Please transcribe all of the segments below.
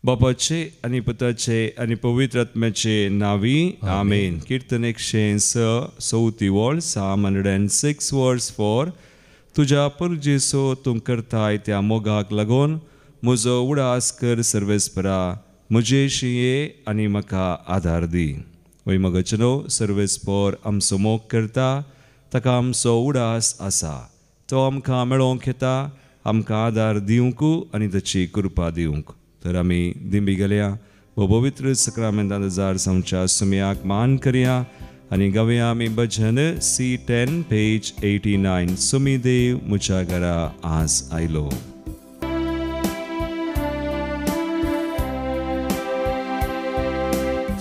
बापाचे आणि पुताचे आणि पवित्र आत्म्याचे नावी आमेन. कीर्तन 134 Psalm 106 verse 4. तुझ्या परजेसो तूं करताय त्या मोगाक लागून म्हजो उडास कर सर्वेस्परा, म्हजे शिये आनी म्हाका आदार दी. वैमगचनो सर्वेस्पर आमचो मोग करता, ताका आमचो उडास आसा. तो आमकां मेळोवंक येता, आमकां आदार दिवंक आनी ताची कृपा दिवंक. तर आमी दिंबी गेल्या व पवित्र सक्रामेंतांत हजार संच्या सुमयाक मान करया आनी गावया आमी भजन C10 page 89. सुमी देव मुझ्या घरा आज आयलो.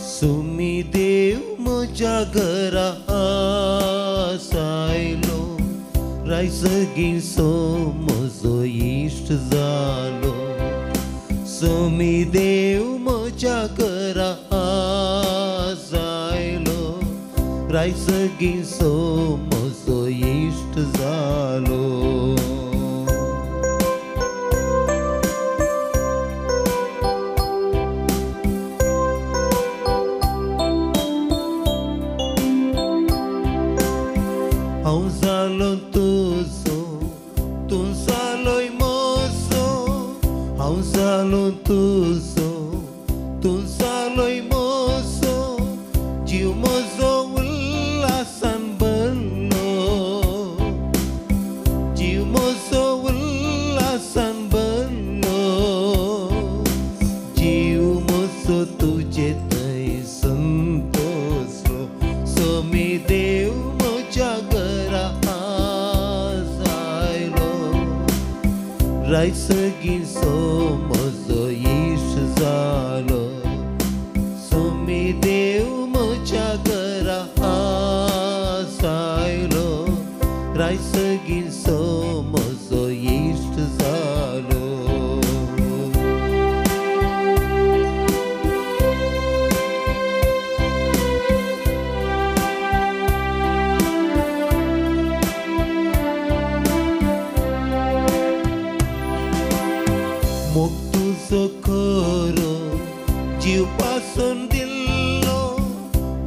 सुमी देव म्हज्या घरा आज आयलो, रायसगीचो म्हजो इश्ट जालो. सुमी देव म्हज्या घरा आज आयलो, रायसगीचो म्हजो इश्ट जालो. हांव जालो तुजो, तूं जालोय म्हजो. हांव जालो तुजो, तूं जालोय म्हजो. जीव म्हजो उल्हासान भरलो, जीव म्हजो उल्हासान भरलो. जीव म्हजो तुजे थंय संतोषलो. सुमी देव म्हज्या घरा आज आयलो, रायसगीचो म्हजो इश्ट जालो. सुमी देव म्हज्या घरा आज आयलो, रायसगीचो म्हजो इश्ट जालो. मोग तुजो खरो जीव पासून दिल्लो.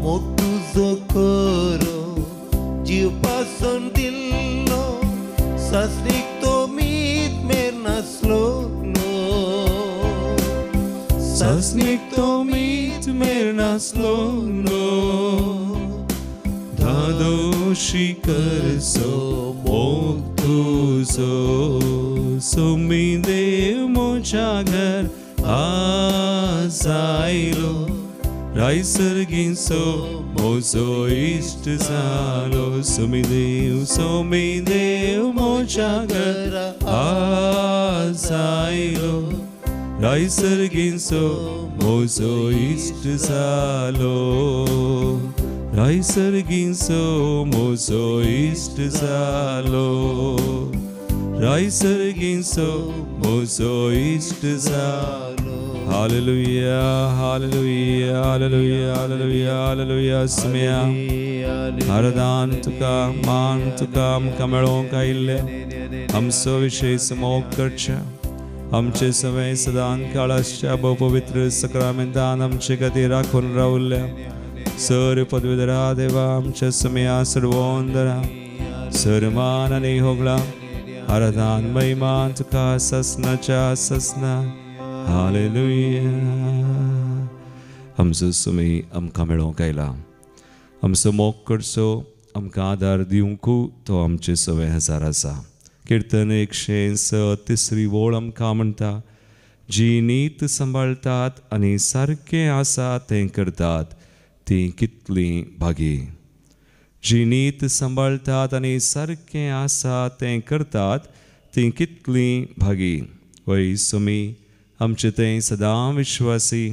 मोग तुजो खरो जीव पासून दिल्लो. सासरीक तो मीत मेर नासलो नो. सासरीक तो मीत मेर नासलो नो. धादोशी करसो मोग तुजो. सुमी देव म्हज्या घर आज आयलो, रायसगीचो म्हजो इश्ट जालो. सुमी देव म्हज्या घर आज आयलो, रायसगीचो म्हजो इश्ट जालो. रायसगीचो म्हजो इश्ट जालो. रायसगीचो म्हजो इश्ट जालो. हालेलुया हालेलुया हालेलुया हालेलुया हालेलुया. सुमया आराधन तुका मान तुका आमकां मेळोवंक आयिल्ले. आमचो विशय मोग करचे, आमचे सवय सदां काळाच्या पवित्र सक्रामेंतान आमचे खातीर राखून रावल्ल्या सर पदवीधरा देवा आमच्या सुमया सर्वोंदरा सर्मान आनी होगळा आराधन महिमा तुका ससनाच्या ससना. हालेलुया. आमचो सुमी आमकां मेळोवंक आयला. आमचो मोग करचो, आमकां आदार दिवंक तो आमचे सवय हजार आसा. कीर्तन 136 ओळ आमकां म्हणटा, जी नीत सांबाळटात आनी सारकें आसा तें करतात ती कितली भागी. जी नीत सांबाळटात आनी सारकें आसा तें करतात ती कितली भागी. वय सुमी आमचे तें सदां विश्वासी.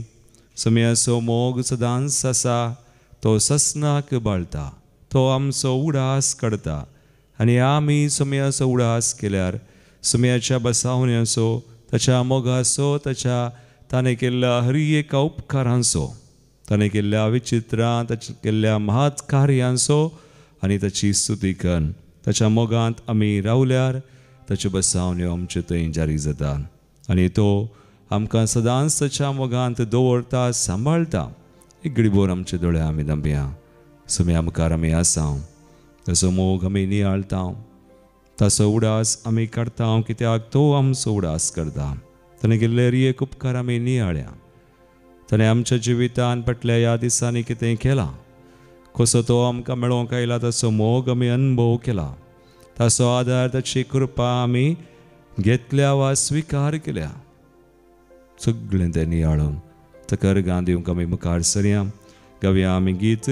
सुमयाचो मोग सदांच आसा. तो ससनाक बाळटा, तो आमचो उडास काडटा आनी आमी सुमयाचो उडास केल्यार सुमयाच्या बसावण्याचो, ताच्या मोगाचो, ताणें केल्ल्या हर एका उपकारांचो, ताणें केल्ल्या विचित्रां, ताच्या केल्ल्या महात कार्यांचो आनी ताची स्तुती करून ताच्या मोगांत आमी रावल्यार ताच्यो बसावण्यो आमचे थंय जारी जाता. आनी तो आमकां सदांच ताच्या मोगांत दवरता सांबाळटा. एक घडीभर आमचे दोळे आमी धांपया. सुम्या मुखार आमी आसा, तसो मोग आमी नियाळटा, ताचो उडास आमी काडटा, कित्याक तो आमचो उडास करता. ताणें केल्ले एक उपकार आमी नियाळ्या. ताणें आमच्या जिवितान फाटल्या ह्या दिसांनी कितें केलां, कसो तो आमकां मेळोवंक आयला, ताचो मोग आमी अनुभव केला, ताचो आदार, ताची कृपा आमी घेतल्या वा स्विकार केल्या. सगळें तें नियाळून ताका अर्गां दिवंक आमी मुखार सरया. गावया आमी गीत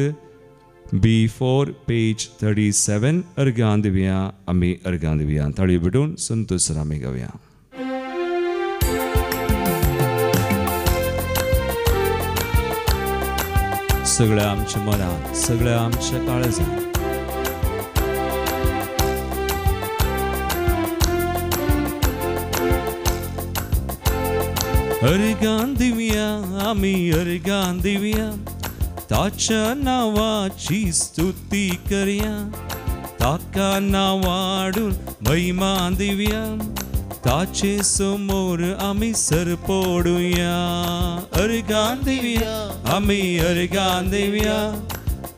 B4 पेज 37. अर्गां दिवया, आमी अर्गां दिवया. ताळयो भिडून संतोसर आमी गावया. सगळ्या आमच्या मनात, सगळ्या आमच्या काळजात अर्गां दिवया, आमी अर्गां दिवया, ताच्या नावाची स्तुती करया, ताका नावाडून महिमा दिवया, ताचे समोर आमी सर पडुया. अर्गां दिवया, आमी अर्गां दिवया,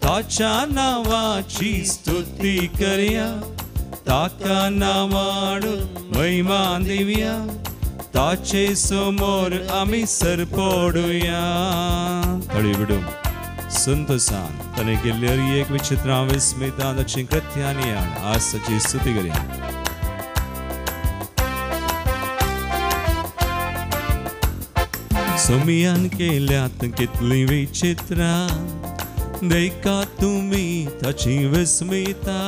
ताच्या नावाची स्तुती करया, ताका नावाडून महिमा दिवया, ताचे समोर आमी सर पडुया. तळी विडून संतोषान ताणें केल्ली एक विचित्र विस्मिता ताची कृत्यांनी आज ताची स्तुती करया. सुमयान केल्यात कितली विचित्रां, देखा तुमी ताची विस्मिता,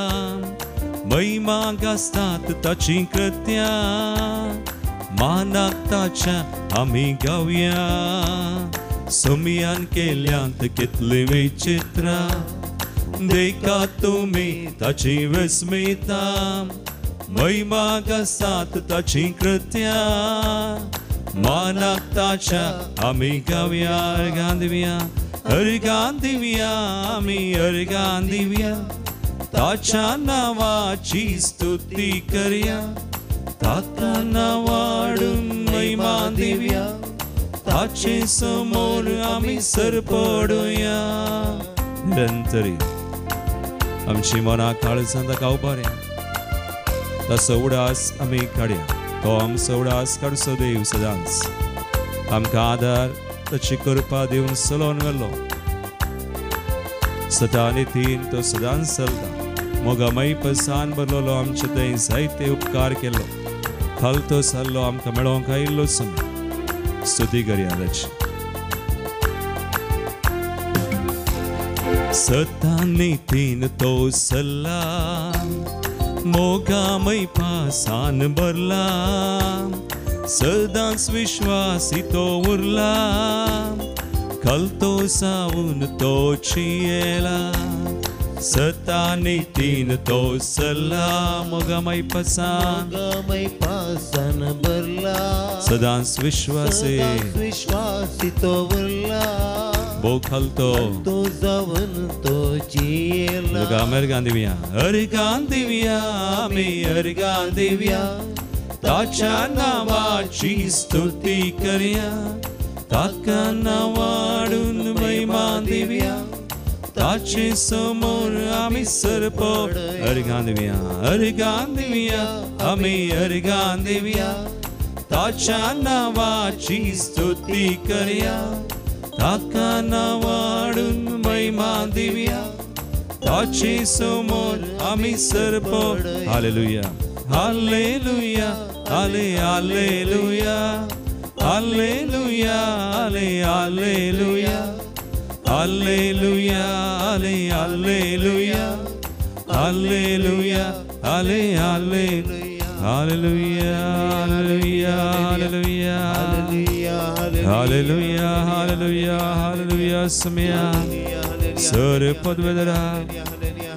महिमा गाजतात ताची कृत्यां, मानाक ताच्या आमी गावया. सुमयान केल्यात कितली विचित्रां, देखा तुमी ताची विस्मिता, महिमा गाजतात ताची कृत्यां, मानाक ताच्या आमी गावया. अर्गां दिवया, अर्गां दिवया, आमी अर्गां दिवया, ताच्या नावाची स्तुती करया, ताका नावाडून महिमा दिवया, ताचे समोर आमी सर पडुया. निरंतरी आमची मनां काळजां ताका उबारया, ताचो उडास आमी काडया. तो आमचो उडास काडचो देव सदांच आमकां आदार, ताची कृपा दिवन चलोवन गेलो. सतानितीन तो सदांच चलता. मोगामय पसान भरलेलो आमचे थंय जायते उपकार केलो. खालतो सारलो आमकां मेळोवंक आयिल्लो समय. स्तुती करया ताची. सतानितीन तो चल्ला, मोगामय पासान भरला, सदांच विश्वासी तो उरला, कलतो सावून तो चियेला. सतानितीन तो चल्ला, मोगामय पासान भरला, सदांच विश्वासी तो उरला, भोव खालतो तो जावन तो जियेला. अर्गां दिवया, अर्गां दिवया, आमी अर्गां दिवया, ताच्या नावाची स्तुती करया, ताका नावाडून महिमा दिवया, ताचे समोर आमी सर पडुया. अर्गां दिवया, अर्गां दिवया, आमी अर्गां दिवया, ताच्या नावाची स्तुती करया, ताका नावाडून महिमा दिवया, ताचे समोर आमी सर पडुया. हालेलुया, हालेलुया, हाले हालेलुया, हालेलुया, हाले हालेलुया, हालेलुया, हाले हालेलुया, हालेलुया, हाले हालेलुया, हालेलुया, हालेलुया, हालेलुया, हालेलुया, हालेलुया, हालेलुया. समया सर पदवेदरा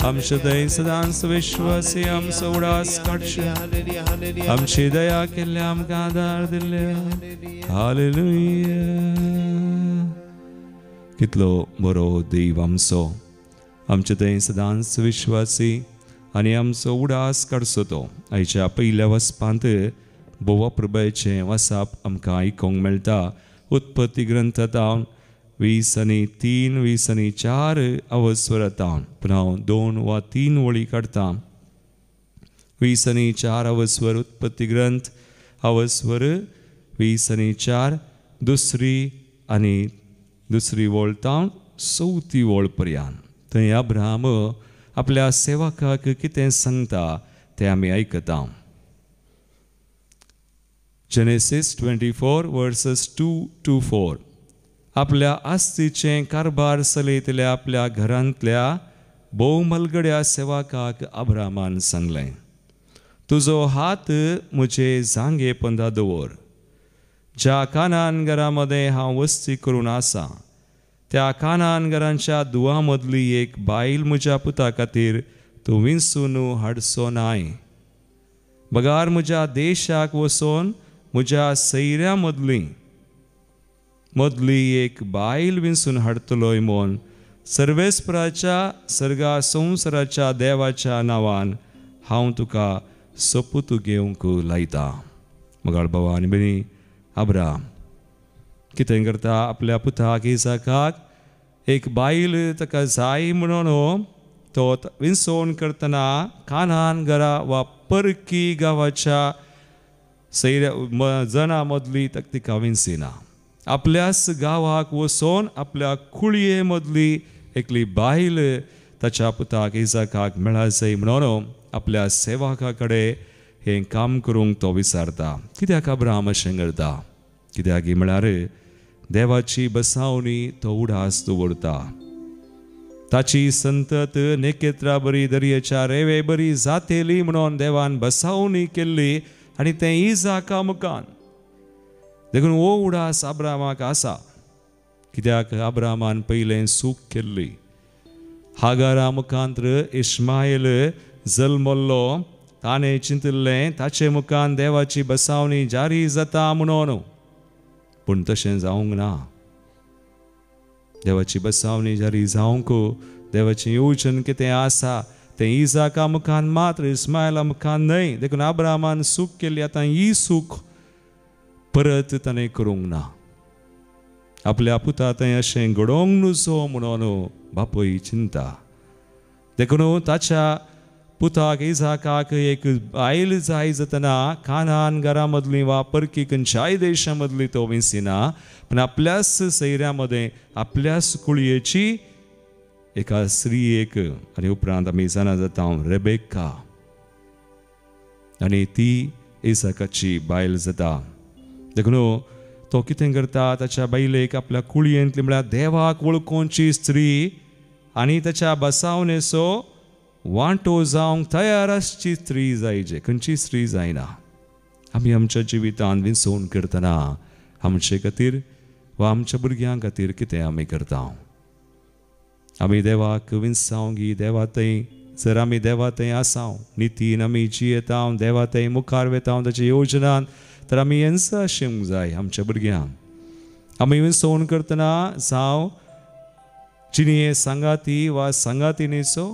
आमच्या थंय सदांच विश्वासी आमचो उडास काडचे. आमची दया केल्ल्या आमकां आदार दिल्ले. हालेलुया. कितलो बरो देव आमचो. आमचे थंय सदांच विश्वासी आनी आमचो उडास काडचो तो. आयच्या पयल्या वचपांत बोवा प्रभयचें वाचप आमकां आयकोंक मेळटा. उत्पत्ती ग्रंथांत 20:3, 20:4 अवस्वरांत पूण हांव 2 वा 3 वळी काडटा. 20:4 अवस्वर उत्पत्ती ग्रंथ अवस्वर 20:4 दुसरी वळ तावन 4थी वळ पर्यंत. थंय अब्राहम आपल्या सेवकाक कितें सांगता तें आमी आयकता. Genesis 24 verses 2 to 4. आपल्या आस्तीचें कारभार चलयतल्या आपल्या घरांतल्या भोव मलगड्या सेवकाक अब्राहमान सांगलें, तुजो हात म्हजे जांगे पंदा दवर. ज्या कानान घरामध्ये हांव वस्ती करून आसा त्या कानान घरांच्या दुवा मदली एक बायल म्हज्या पुता खातीर तूं विंसून हाडचो नाय. बगार म्हज्या देशाक वचोन म्हज्या सैऱ्या मदली एक बायल विंसून हाडतलोय म्हूण सर्वेस्पराच्या सर्गा संवसाराच्या देवाच्या नांवान हांव तुका सपूत घेवंक लायता. मगाळ भावा आनी भयणी, अब्राहम कितें करता? आपल्या पुताक इसाकाक एक बायल ताका जाय म्हणून तो विंसोण करतना कानान घरा वा परकी गांवाच्या सैऱ्या जना मदली तिका विंसिना. आपल्याच गांवाक वचोन आपल्या कुळये मदली एकली बायल ताच्या पुताक इसाकाक मेळा जाय म्हणून आपल्या सेवका कडेन हें काम करूंक तो विचारता. कित्याक अब्राहम अशें करता? कित्याक म्हळ्यार देवाची बसावणी तो उडास दवरता. ताची संतत नेकेत्रा बरी दर्याच्या रेवे बरी जातेली म्हणून देवान बसावणी केल्ली आनी तें इसाका मुखान. देखून हो उडास अब्राहमाक आसा. कित्याक अब्राहमान पयलें सूख केल्ली. हागारा मुखांतर इश्मायल जल्मल्लो. ताणें चिंतलें ताचे मुखान देवाची बसावणी जारी जाता म्हणून, पूण तशें जावंक ना. देवाची बसावणी जारी जावंक देवाचें येवजण कितें आसा तें इसाका मुखान मात्र, इस्मायला मुखान न्हय. देखून अब्राहमान सूख केल्ली. आतां ही सूख परत ताणें करूंक ना. आपल्या पुता थंय अशें घडोवंक नजो म्हणून बापूय चिंता. देखून ताच्या पुताक इसाकाक एक बायल जाय जातना कानान घरा मदली वा परकी खंयच्याय देशा मदली तो विंसिना, पूण आपल्याच सैऱ्या मदें आपल्याच कुळयेची एका स्त्रीयेक, आनी उपरांत आमी जाणा जाता रेबेक्का, आनी ती इसाकाची बायल जाता. देखून तो कितें करता? ताच्या बायलेक आपल्या कुळयेंतली म्हळ्यार देवाक वळखुची स्त्री आनी ताच्या बसावणेचो वांटो जावंक तयार आसची स्त्री जायचे, खंयची स्त्री जायना. आमी आमच्या जिवितांत विंसोण करतना आमचे खातीर वा आमच्या भुरग्यां खातीर कितें आमी करता? आमी देवाक विंसावंगी. देवा थंय जर आमी देवा थंय आसाव, नितीन आमी जियेता, देवा थंय मुखार वेता ताच्या येवजणान, तर आमी येन्स आसूंक जाय आमच्या भुरग्यांक. आमी विंसोण करतना जावं जिणे सांगाती वा सांगातिनीचो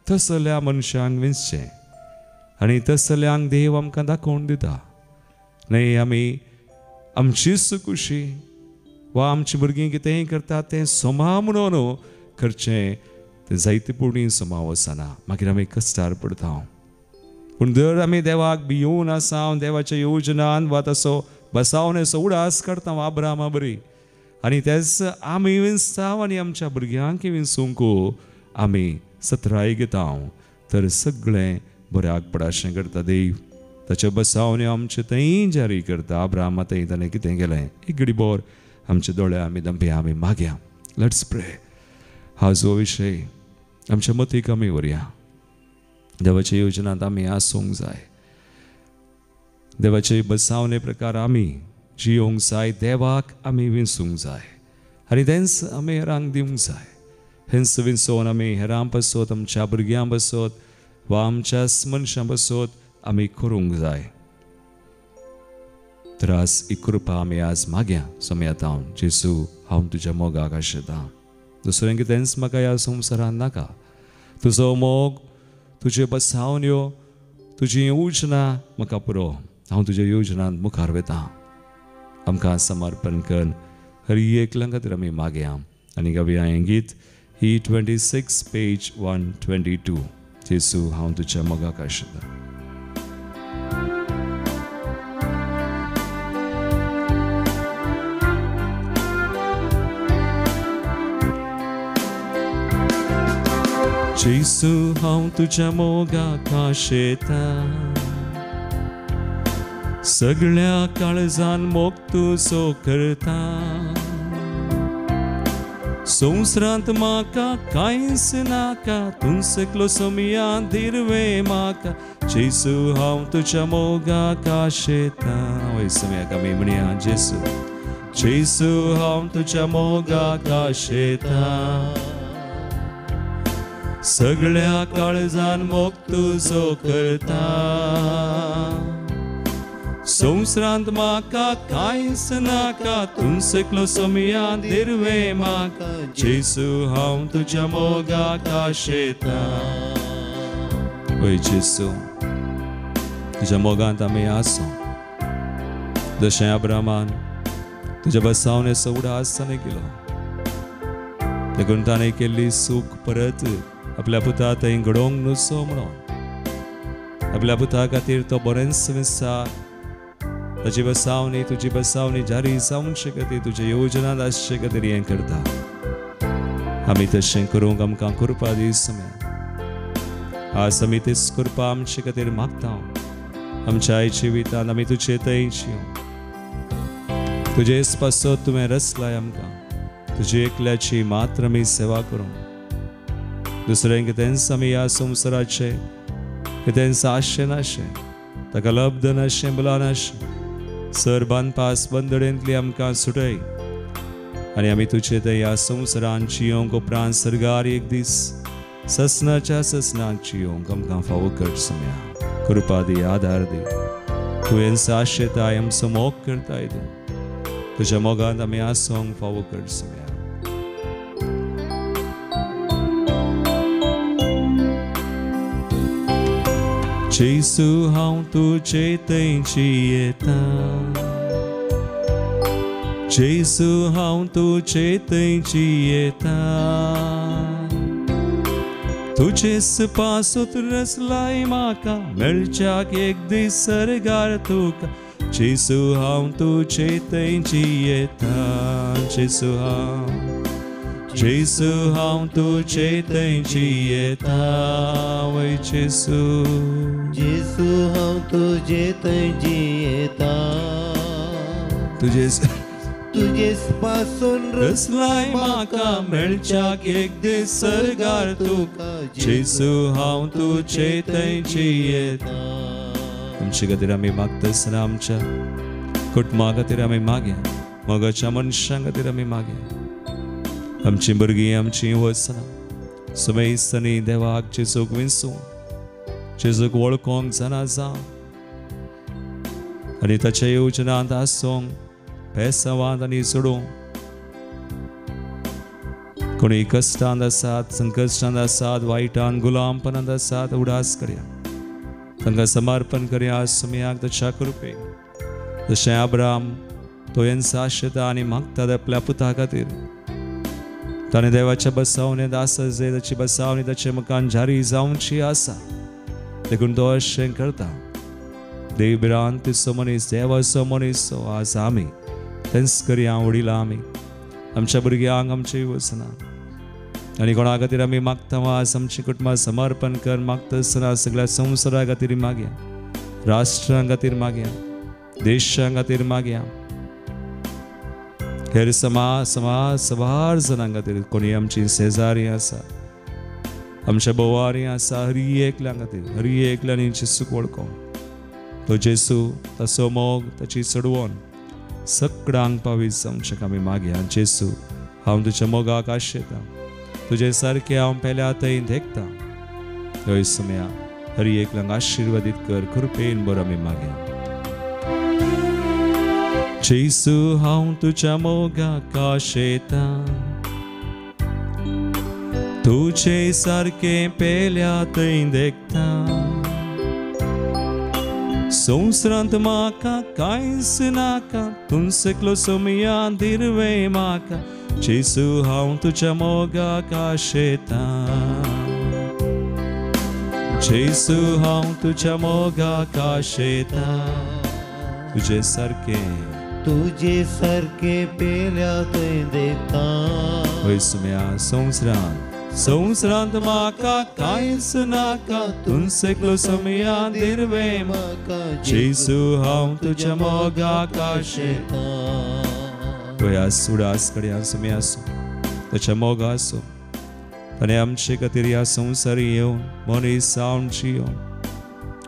तसल्या मनशांक विंसचें, आनी तसल्यांक देव आमकां दाखोवन दिता. न्हय आमी आमचीच खुशी वा आमची भुरगीं कितेंय करता तें सोमा म्हणून करचें, तें जायते पुणी सोमाव वचना. मागीर आमी कश्टार पडटा. पूण जर आमी देवाक भिवून आसा, देवाच्या येवजणान वा तसो बसावणेचो उडास करता अब्राहमा बरी, आनी तेच आमी विंसता आनी आमच्या भुरग्यांक विंसूंक आमी सत्राय घेता, तर सगळें बऱ्याक पडाशें करता देव. ताचे बसावणे आमचे थंय जारी करता. अब्राहमा थंय ताणें कितें केलें? एक घडीभर आमचे दोळे आमी दंभया, आमी मागया. लेट्स प्रे. हा जो विशय आमच्या मतीक आमी व्हरया. देवाच्या योजनांत आमी आसूंक जाय. देवाचे बसावणे प्रकार आमी जियोंक जाय. देवाक आमी विंसूंक जाय आनी तेंच आमी हेरांक दिवंक जाय. हेंच विंसोन आमी हेरां बसोत, आमच्या भुरग्यां बसोत वा आमच्याच मनशां बसोत आमी करूंक जाय. तर आज ही कृपा आमी आज मागया समयातावन. जेसू, हांव तुज्या मोगाक आशेतां. दुसरें कितेंच म्हाका ह्या संवसारांत नाका. तुजो मोग, तुजे बसावण्यो, तुजी येवजणां म्हाका पुरो. हांव तुज्या योजनांत मुखार वेतां. आमकां समर्पण कर. हरी एकल्या खातीर आमी मागया. आनी गावया हें गीत E26 पेज 122. जेसू हांव तुज्या मोगाक आशिल्लो. जेसू हांव तुज्या मोगाक आशेतां. सगळ्या काळजान मोग तूं सो करता. संवसारांत म्हाका कांयच नाका. तूं सकलो सोमिया दिरवे म्हाका. जेसू हांव तुज्या मोगाक आशेतां. वय सोम्याक आमी म्हणया जेसू. जेसू हांव तुज्या मोगाक आशेतां. सगळ्या काळजान मोग तुजो करता. संवसारांत म्हाका कांयच नाका. तूं सकलो सोमिया दिरवे म्हाका. जेसू हांव तुज्या मोगाक आशेतां. ओय जेसू, तुज्या मोगांत आमी आसूं. जशें अब्रामान तुज्या बसावनेचो उडास ताणें केलो. देखून ताणें केल्ली सूख परत आपल्या पुता थंय घडोवंक नुसो म्हणून आपल्या पुता खातीर तो बरेंच विचार. ताची बसावणी तुजी बसावणी जारी जावंचे खातीर तुज्या योजनांत आसचे खातीर हें करता. आमी तशें करूंक आमकां कृपा दी सोम्या. आज आमी तीच कृपा आमचे खातीर मागता. आमच्या जिवितांत आमी तुजे थंय जिवूं. तुजेच पासत तुवें रचलाय आमकां. तुजे एकल्याची मात्र आमी सेवा करूं. दुसरें कितेंच आमी ह्या संवसाराचे कितेंच आशें नाशें. ताका लब्ध नाशें बला नाशें. सर बांदपास बंदडेंतली आमकां सुटय. आनी आमी तुजे थंय ह्या संवसारांत जियोंक उपरांत सर्गार एक दीस ससनाच्या ससनाक जियोंक आमकां फावो कर सोम्या. कृपा दी, आदार दी. तुवेंच आशेताय आमचो मोग करताय तूं. तुज्या मोगांत आमी आसूंक फावो कर सोम्या. जेसू हांव तुजे थंय जियेतां. जेसू हांव तुजे थंय जियेतां. तुजेच पासत रचलाय म्हाका. मेळच्याक एक दीस सर्गार तुका. जेसू हांव तुजे थंय जियेतां. जेसू हांव. जेसू हांव तुजे थंय जियेतां. वय जेसू. जेसू हांव तुजे थंय जियेतां. तुजेच पासून रचलाय म्हाका. मेळच्याक एक दीस सर्गार तुका. जेसू हांव तुजे थंय जियेतां. आमचे खातीर आमी मागतासतना आमच्या कुटुंबा खातीर आमी मागया. मोगाच्या मनशां खातीर आमी मागया. आमची भुरगीं आमची वचना सगळे दिसांनी देवाक जेजूक विंसूं. जेजूक वळखोंक जाणा जावं. आनी ताच्या योजनांत आसूंक पेसावांत आनी सोडूंक. कोणी कश्टांत आसात, संकश्टांत आसात, वायटांत गुलामपणांत आसात, उडास करया. तांकां समर्पण करया सोम्याक ताच्या कृपेक. जशें अब्राम तो येन्स आशेता आनी मागता आपल्या पुता खातीर. ताणें देवाच्या बसावणेंत आसा जे ताची बसावणी ताचे मुखार जारी जावची आसा. देखून तो अशें करता. देवबिरांतीचो मनीस, देवाचो मनीस आज आमी तेंच करया. वडिलां आमी आमच्या भुरग्यांक आमची वचना. आनी कोणा खातीर आमी मागता आज आमची कुटुंबां समर्पण कर. मागतासतना सगळ्या संवसारा खातीर मागया. राष्ट्रां खातीर मागया. देशां खातीर मागया. हेर सवार जाणां खातीर. कोणी आमची शेजारी आसा, आमच्या बोवारी आसा, हरी एकल्यां खातीर. हरी एकल्यांनी जेसूक वळखो. तो जेसू ताचो मोग ताची चडवण सगळ्यांक पावीत जावचें आमी मागया. जेसू हांव तुज्या मोगाक आशेतां. तुजे सारकें हांव पेल्या थंय देखता. हय सोम्या हरी एकल्यांक आशिर्वादीत कर. कृपेन बरो आमी मागया. जेसू हांव तुज्या मोगाक आशेतां. तुजे सारकें पेल्या थंय देखता. संस्रांत माका कांयच नाका तुमचे क्लोसोमिया दिरवे माका जेसू हांव तुझ्या मोगाक आशेता जेसू हांव तुझ्या मोगाक आशेता तुझे सारखे पेल्या थंय देखता वैसम्या संस्रांत माका कांयच नाका तुमचे क्लोसोमिया दिरवे म्हाका जेसू हांव तुझ्या मोगाक आशेता गोयास उडास कड्या सुमी आसो तुझ्या मोगा आसो ताणें आमचे खातीर ह्या संवसारी येवन मनीस जावन जियोन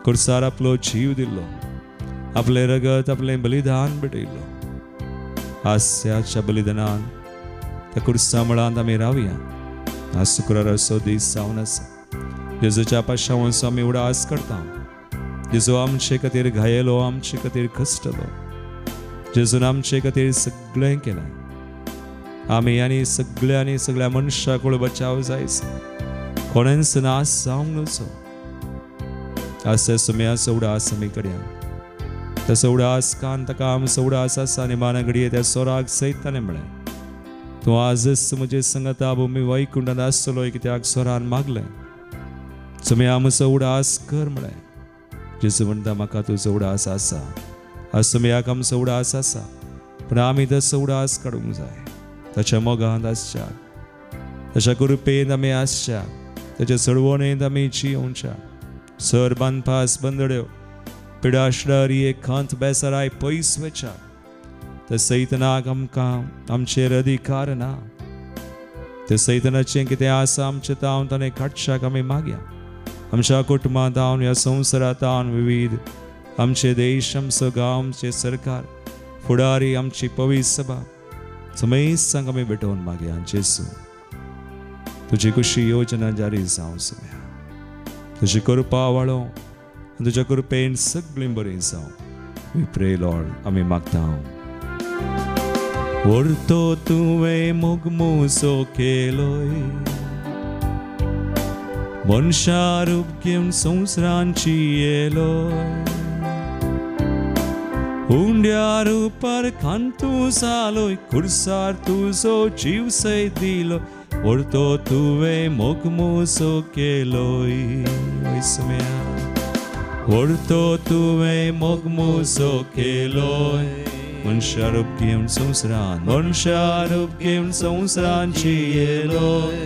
खुर्सार आपलो जीव दिल्लो आपले रगत आपलें बलिदान भेटयलो हास्याच्या बलिदानान त्या खुर्सा मळांत आमी रावया आज शुक्राराचो दीस जावन आसा जेजूच्या पाशांवाचो आमी उडास करता जेजू आमचे खातीर घायलो आमचे खातीर कश्टलो जेजून आमचे खातीर सगळें केलें आमी आनी सगळ्या मनशाक बचाव जायचो कोणेंच नास जावंक नजो असे सुम्याचो उडास आमी करया तसो उडास कान ताका आमचो उडास आसा आनी मानगडये त्या सोराक सैताने म्हळें तूं आजच म्हजे संगता भुमी वैकुंठांत आसतलो कित्याक सोरान मागलें सुमे आमचो उडास कर म्हळें जेजू म्हणटा म्हाका तुजो उडास आसा आज सुमयाक आमचो उडास आसा पूण आमी तसो उडास काडूंक जाय ताच्या मोगांत आसच्या ताच्या कृपेंत आमी आसच्या ताच्या चळवणेंत आमी जियोवच्या सर बांदपास बंदड्यो पिडाशडारी एक खंत बेसाराय पयस वेच्या ते सैतनाक आमकां आमचेर अधिकार ना ते सैतनाचें कितें आसा आमचें तावन ताणें काडच्याक आमी मागया आमच्या कुटुंबांत हांव ह्या संवसारांत हांव विविध आमचे देश आमचो गांव आमचे सरकार फुडारी आमची पवित्र सभा समेस्तांक आमी भेटोवन मागया जेजू तुजी खुशी योजना जारी जावं सुम्या तुजी कृपा वाडो तुज्या कृपेन सगळीं बरीं जावं वी प्रे लॉर्ड आमी मागता व्हरतो तुवें मोग मोसो केलोय मनशा रूप घेवन संवसारांची येलोय हुंड्या रुपार खांतू जालोय खुर्सार तुजो जीव सैत दिलो व्हरतो तुवें मोग मोसो केलोय व्हरतो तुवें मोग मोसो केलोय मनशा रूप घेवन संवसारांची येलोय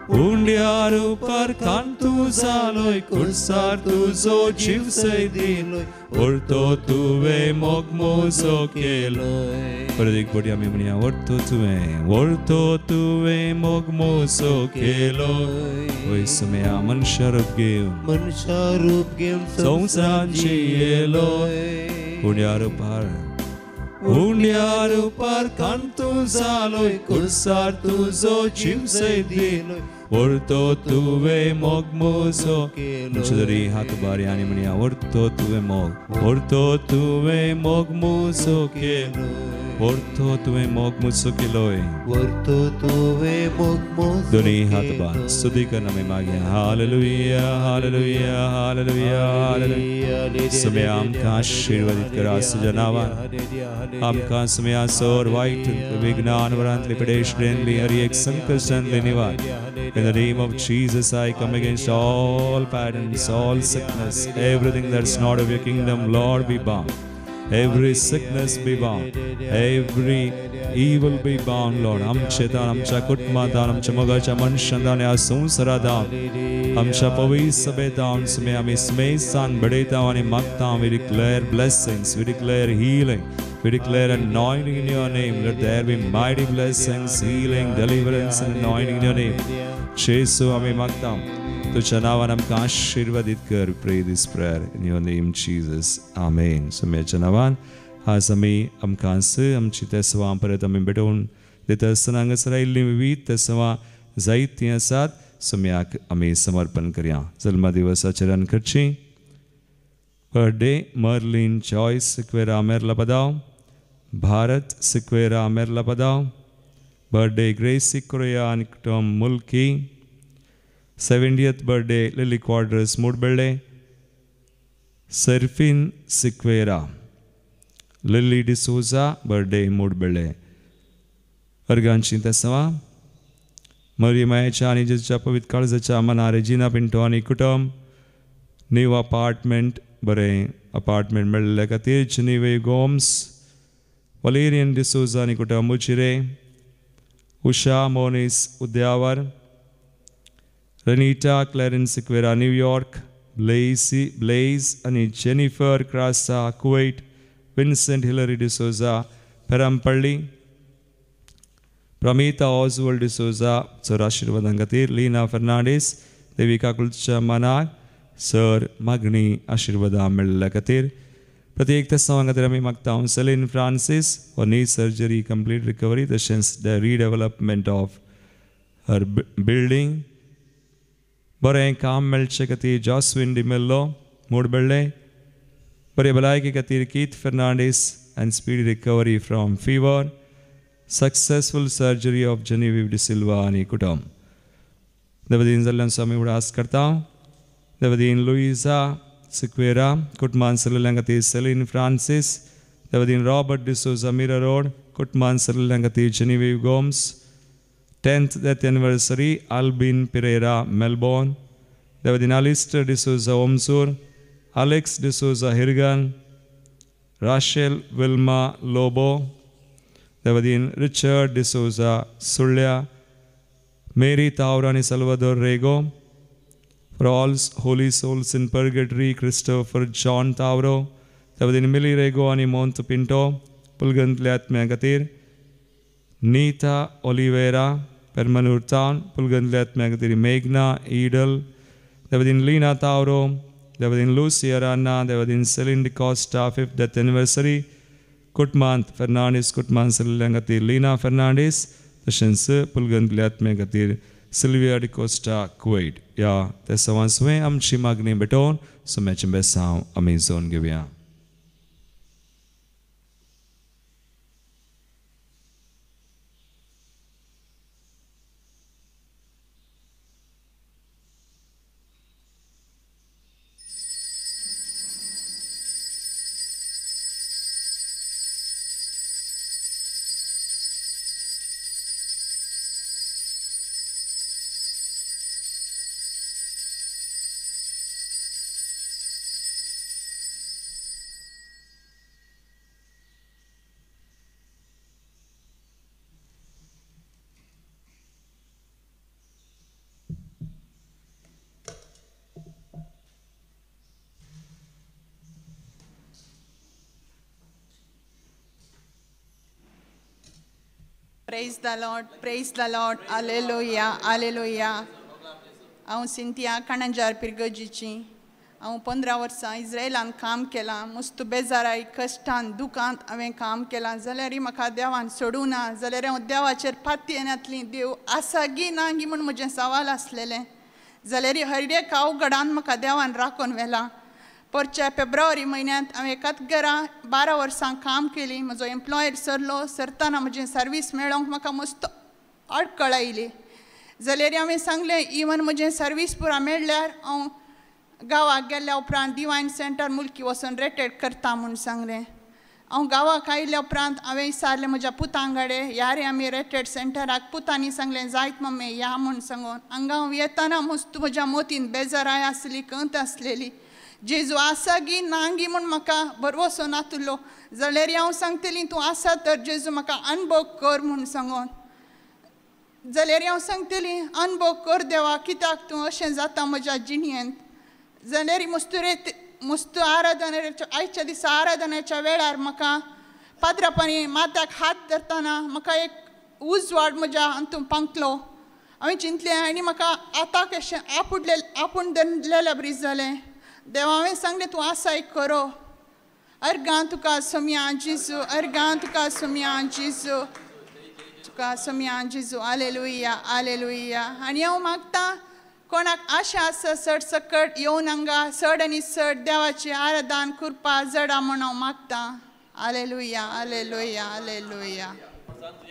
हुंड्या रुपार कांतू जालोय खुर्सार तुजो जीव सैत दिलोय व्हरतो तुवें मोग मोसो केलोय परदेक बडी आमी म्हणया व्हरतो तुवें मोग मोसो केलोय वय सुम्या मनशा रूप घेवन संवसारांची येलोय हुंड्या रुपार कांतू जालोय खुर्सार तुजो जीव सैत दिलोय व्हरतो तुवें मोग मोसो केलोय हात बारी आनी म्हणया व्हरतो तुवें मोग मोसो केलोय व्हरतो तुवें मोग मोसो केलोय दोनी हात बार स्तुती करन आमी मागया हालेलुया हालेलुया हालेलुया हालेलुया सुम्या आमकां आशिर्वादीत करा तुज्या नांवान आमकां सुम्या सोर वायट विघ्नान वरांतली पिडेशडेंतली हर एक संकश्टांतली निवार In the name of Jesus, I come against all patterns, all sickness, everything that's not of your kingdom, Lord, be bound. Every sickness be bound. Every evil be bound, Lord. आमचे दान, आमच्या कुटुंबात दान, आमच्या मोगाच्या मनशां दान, ह्या संवसारा दान, आमच्या पवित्र सभे दान, सुमे आमी समेस्तान बडयता आनी मागता. We declare blessings, we declare healing. We declare anointing in your name. Let there be mighty blessings, healing, deliverance, and anointing in your name. Jesu, आमी मागता. तुझ्या नावान आमकां आशिर्वादीत कर. Pray this prayer in your name, Jesus. Amen. सुम्याच्या नावान आज आमी आमकां आमची तेसवां परत आमी भेटोवन दिता आसतना हांगासर आयिल्लीं विविध तेसवां जायतीं आसात. सुम्याक आमी समर्पण करया. जल्मा दिवसाचेर करची. बर्थडे मर्लिन जॉयस सिक्वेरा मेरला पदाव. भारत सिक्वेरा मेरला पदाव. बर्थडे ग्रेसी कोरिया सर्फिन सिक्वेरा, लिली डिसोजा बर्थडे मूडबेळे अर्गांची तेसवा मरियमायेच्या आणि जेजूच्या पवित्र काळजाच्या मना रेजिना पिंटो आणि कुटुंब न्यू अपार्टमेंट बरें अपार्टमेंट मेळिल्ल्या खातीर जिनिवे गोम्स वलेरियन डिसोजा आणि कुटुंब मुचिरे उषा मोनिस उद्यावर रनीटा क्लॅरेन्स सिक्वेरा न्यूयॉर्क ब्लेज आणि जेनिफर क्रासा कुवैट विन्सेंट हिलरी डिसोजा पेरांपल्ली प्रमिता ऑजवर्ल्ड डिसोजा सर आशीर्वादां खातीर लीना फर्नांडीस देविका कुलच्या मनाक सर मागणी आशीर्वादां मेळिल्ल्या खातीर प्रत्येक तेसावां खातीर आमी मागता Celine Francis for knee surgery complete recovery तशेंच the redevelopment of her building बरें काम मेळचे खातीर जॉस्विन डिमेल्लो मूडबेळे बरे भलायके खातीर Keith Fernandes and speed recovery from fever successful surgery of Genevieve D'Silva आणि कुटुंब देवदीन जाल्ल्यान स्वामी उडास करता देवदीन लुइजा सिक्वेरा कुटुंबान सल्ल्या खातीर सेलीन फ्रांसीस देवदीन रॉबर्ट डिसोजा मिरा रोड कुटुंबान सल्ल्या खातीर जेनिविव Gomes 10th death anniversary Albin Pereira Melbourne देवदीन Alistair D'Souza ओमसूर Alex D'Souza Hirgan Rachel Wilma Lobo देवदीन Richard D'Souza Sulya Mary Taura and Salvador Rego for all holy souls in purgatory Christopher John Tauro देवदीन Millie Rego आणि Monto Pinto पुलगंतल्या आत्म्या खातीर Neeta Oliveira Permannur town पुलगंतल्या आत्म्या खातीर मेघना ईडल देवदीन लीना तावरो देवदीन लूसिया राना देवदीन Celine D'Costa 5th death anniversary कुटुंबांत फर्नांडीस कुटुंबांत सल्ल्या खातीर लीना फर्नांडीस तशेंच पुलगंतल्या आत्म्या खातीर सिल्विया डिकोस्टा कुवैट या ते सवांसवें आमची मागणी भेटोवन सुम्याचें बेसांव आमी जोन घेवया. Praise the Lord, Hallelujah, Hallelujah. हांव सिंथिया काणंजार पिरगजीची हांव 15 वर्सां इस्रायलान काम केलां मस्त बेजाराय कश्टान दुखांत हांवें काम केलां जाल्यार म्हाका देवान सोडूं ना जाल्यार हांव देवाचेर पातयेनातली देव आसा गी ना गी म्हूण म्हजें सवाल आसलेलें जाल्यार हर एक अवघडान म्हाका देवान राखून व्हेलां. परच्या फेब्रुवारी म्हयन्यांत हांवें एकाच घरा 12 वर्सां काम केली म्हजो एम्प्लॉयर सरलो सरतना म्हजें सर्वीस मेळोंक म्हाका मस्त अडकळ आयली जाल्यार हांवें सांगलें इवन म्हजें सर्वीस पुरा मेळ्ळ्यार हांव गांवाक गेल्ल्या उपरांत डिवायन सेंटर मुल्की वचून रिटायर्ड करता म्हूण सांगलें. हांव गांवाक आयिल्ल्या उपरांत हांवें विचारलें म्हज्या पुतांगडे या रे आमी रिटायर्ड सेंटराक पुतांनी सांगलें जायत मम्मी या म्हूण सांगून हांगा हांव येताना मस्त म्हज्या मोतीन बेजाराय आसली कंत आसलेली जेजू आसा गी नांगी म्हूण म्हाका भरवसो नातुलो जाल्यार हांव सांगतलीं तूं आसा तर जेजू म्हाका अनुभव कर म्हूण सांगून जाल्यार हांव सांगतलीं अनुभव कर देवा कित्याक तूं अशें जाता म्हज्या जिणयेंत जाल्यार मस्त आराधनेच्या आयच्या दिसा आराधनेच्या वेळार म्हाका पाद्रापानी माथ्याक हात धरतना म्हाका एक उजवाड म्हज्या हातूंत पांगतलो हांवें चिंतलें आनी म्हाका आतां कशें आपूण धरलेल्या बरी जालें देवा हांवें सांगलें तूं आसाय करो अर्गां तुका सोम्या जेजू अर्गां तुका सोम्या जेजू तुका सोम्या जेजू हालेलुया हालेलुया. आनी हांव मागतां कोणाक आशा आसा चड सकट येवन हांगा चड आनी चड देवाची आराधन करपा जडा म्हूण हांव मागतां. हालेलुया हालेलुया हालेलुया.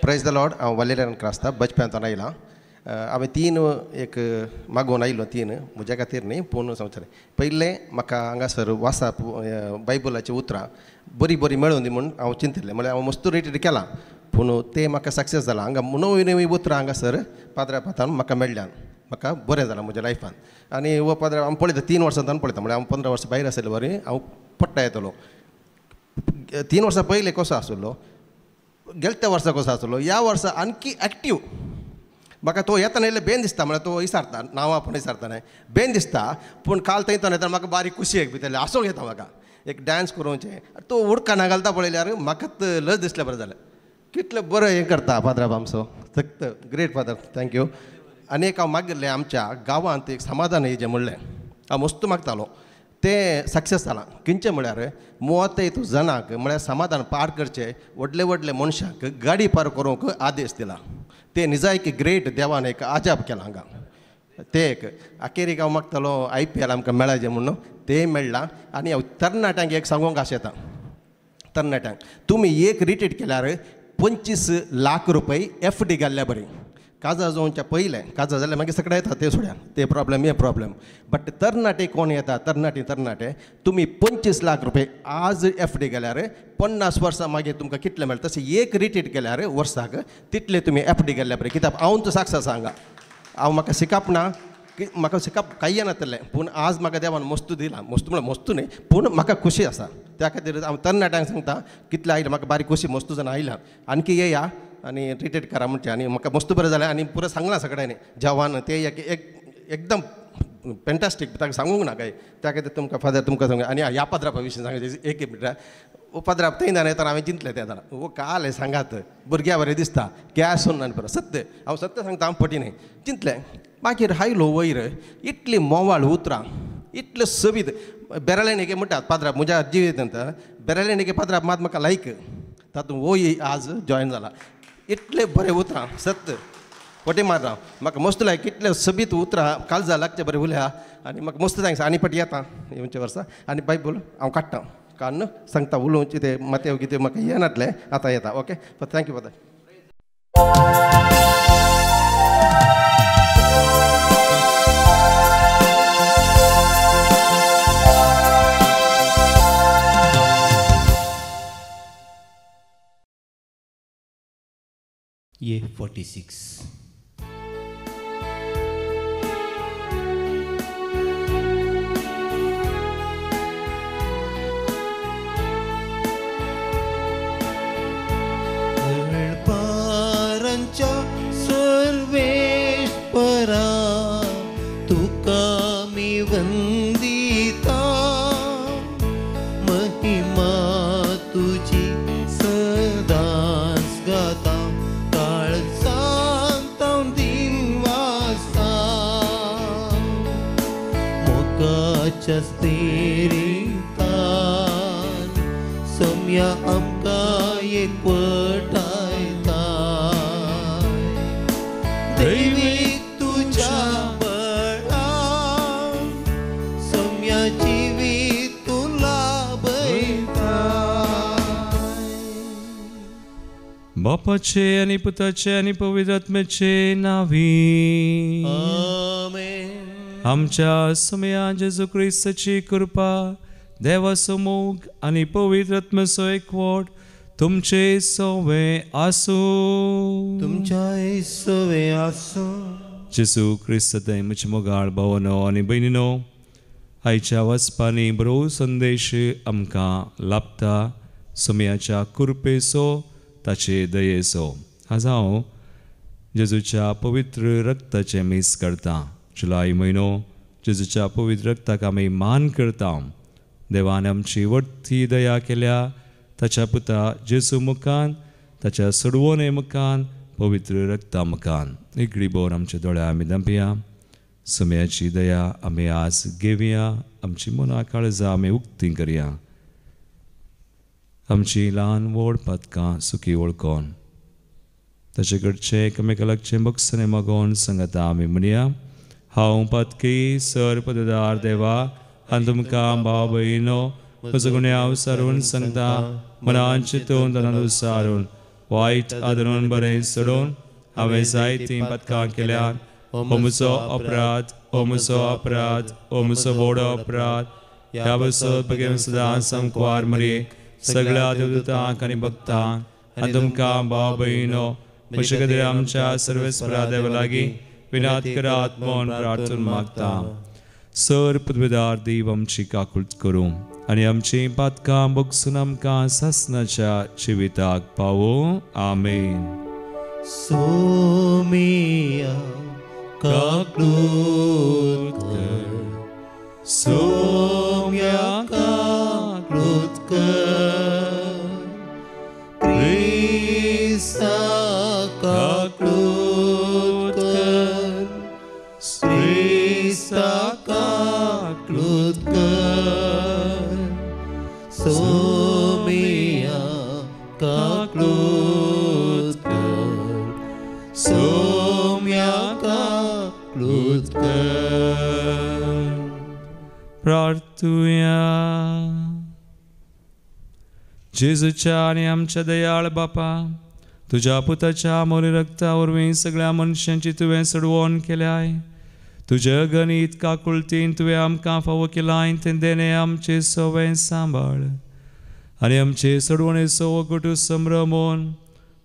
Praise the Lord. हांव वालेरान क्रास्ता बचप्यांत आयलां हांवें 3 एक मागोवन आयलो 3 म्हज्या खातीर न्ही पूण सांगतलें पयलें म्हाका हांगासर वाचप बायबलाची उतरां बरी बरी मेळून दी म्हूण हांव चिंतिल्लें म्हळ्यार हांव मस्त रेट केलां पूण तें म्हाका सक्सेस जालां हांगा नवी नवी उतरां हांगासर पाद्रा पातान म्हाका मेळ्ळ्यान म्हाका बरें जालां म्हज्या लायफान आनी हो पाद्रा हांव पळयता 3 वर्सांतल्यान पळयता म्हळ्यार हांव 15 वर्सां भायर आसले बरें हांव पडटा येतलो 3 वर्सां पयलीं कसो आसलो गेल्या वर्सा कसो आसलो ह्या वर्सा आणकी एक्टीव म्हाका तो येताना येयले बेन दिसता म्हळ्यार तो विचारता नांवां पूण विचारता न्हय बेन दिसता पूण काल थंयच्यान येता म्हाका बारीक खुशी एक भितरली आसूंक येता म्हाका एक डान्स करूंचे तो उडकाना घालता पळयल्यार म्हाका लज दिसलें बरें जालें कितलें बरें हें करता फादर आमचो सक्त ग्रेट फादर थँक्यू आनी एक हांव मागिल्लें आमच्या गांवांत एक समाधान हेजें म्हणलें हांव मस्त मागतालो तें सक्सेस जालां खंयचें म्हळ्यार 31 जाणांक म्हळ्यार समाधान पार करचे व्हडले व्हडले मनशांक गाडी पार करूंक आदेश दिला ते निजायकी ग्रेट देवान एक आजाप केला हांगा ते एक अखेरीक हांव मागतालो IPL आमकां मेळाचें म्हणून तें मेळ्ळां आनी हांव तरणाट्यांक एक सांगूंक आशेता तरणाट्यांक तुमी एक रिट्रीट केल्यार 25 लाख रुपया FD घाल्ल्या बरी काजा जावच्या पयलें काजा जाल्यार मागीर सगळें येता ते सोड्या ते प्रॉब्लेम हे प्रॉब्लेम बट तरणाटे कोण येता तरणाटे तुमी 25 लाख रुपया आज FD गेल्यार 50 वर्सां मागीर तुमकां कितले मेळटा तशें एक रिट्रीट केल्यार वर्साक तितले तुमी FD गेल्ल्या बरें कित्याक हांव तो साक्षात सांगा हांव म्हाका शिकप ना म्हाका शिकप कांय नातलें पूण आज म्हाका देवान मस्त दिला मस्त म्हळ्यार मस्त न्ही पूण म्हाका खुशी आसा त्या खातीर हांव तरणाट्यांक सांगता कितले आयले म्हाका बारीक खुशी मस्त जाण आयल्या आणकी येया आनी रिट्रीट करा म्हणचे आनी म्हाका मस्त बरें जालें आनी पुरो सांगलां सगळ्यांनी जवान ते एकदम फॅन्टास्टीक ताका सांगूंक ना काय त्या खातीर तुमकां फादर तुमकां सांग आनी ह्या पदरापा विशीं सांगचें एक मिनटां पदराप थंय जालें तर हांवें चिंतलें त्या जाणां वो काल सांगात भुरग्यां बरें दिसता गॅस सुन्न आनी बरो सत्य हांव सत्य सांगता हांव पटीन चिंतलें मागीर हायलो वयर इतली मोवाळ उतरां इतलें सवीत बेरालेणिके म्हणटात पाद्राप म्हज्या जिवीत बेरालेणिके पाद्राप मात म्हाका लायक तातूंत वो आज जॉयन जाला इतले बरें उतरां सत्य पटी मारना म्हाका मस्त लायक कितले सबीत उतरां काळजा लागचे बरें उलया आनी म्हाका मस्त सांगता आनी पटी येता येवच्या वर्सा आनी बायबल हांव काडटा काडून सांगता उलोवचें ते मातेव कितें म्हाका येनातलें आतां येता ओके थँक्यू फादर Year 46. पारांच्या सर्वेश्वरा तुका मी वंदिता महिमा तुझी सदांच गाता तेरितान सोम्या आमकां एकवटायता दैवीक तुझ्या बळान सोम्या जिवीत तूं लाभयता बापाचे आणि पुताचे आणि पवित्र आत्म्याचे नावी आमेन आमच्या समया जेजू ख्रिस्ताची कृपा देवाचो मोग आणि पवित्र आत्म्याचो एकवट तुमचे सवे आसो तुमच्या सवे आसो जेजू ख्रिस्त म्हजे मोगाळ भावनो आनी भयणीनो आयच्या वचपांनी बरो संदेश आमकां लाभता समयाच्या कृपेचो ताचे दयेचो आज हांव जेजूच्या पवित्र रक्ताचे मीस करता जुलय म्हयनो जेजूच्या पवित्र रक्ताक आमी मान करता देवान आमची वर्ती दया केल्या ताच्या पुता जेजू मुखान ताच्या सोडवणे मुखान पवित्र रक्ता मुखान एक घडीभर आमच्या दोळ्या आमी धांपया समयाची दया आमी आज घेवया आमची मना काळजां आमी उक्ती करया आमची ल्हान व्हड पातकां सुखी वळखोन ताचे कडचे एकामेका लागचे बक्षणे मागोवन सांगता आमी म्हणया हांव पातकी सर पददार देवा आनी तुमकां भाव भयणो म्हजो गुणे हांव सारून सांगता मनान चिंतून तनान सारून वायट आदरून बरें सोडून हांवें जायतीं पथकां केल्यात. हो म्हजो अपराध, हो म्हजो अपराध, हो म्हजो व्हडलो अपराध. ह्या बसत बेगीन सदां संकवार मरे सगळ्या देवदूतांक आनी भक्तांक आनी तुमकां भाव भयणो म्हजे खातीर आमच्या सर्वेस्परा देवा लागीं विनात करात म्हूण प्रार्थना मागता. सर पदवेदार देव आमची काकूळट करूं आनी आमची पातकां बगसून आमकां सासणाच्या जिविताक पावो. आमेन. सोमिया काकूळट कर, सोम्या काकूळट कर, क्रिस्ता काकूळट कर, क्रिस्ता काकूळट कर, सोमिया काकूळट कर, सोम्या काकूळट कर. प्रार्थुया. जेजूच्या आनी आमच्या दयाळ बापा, तुज्या पुताच्या मोरी रक्ता वरवीं सगळ्या मनशांची तुवें सडवण केल्याय. तुज्या गणित काकुळटीन तुवें आमकां फावो केलाय तें देणे आमचे सवय सांबाळ आनी आमचे सडवणेचो वगटू संभ्रमोन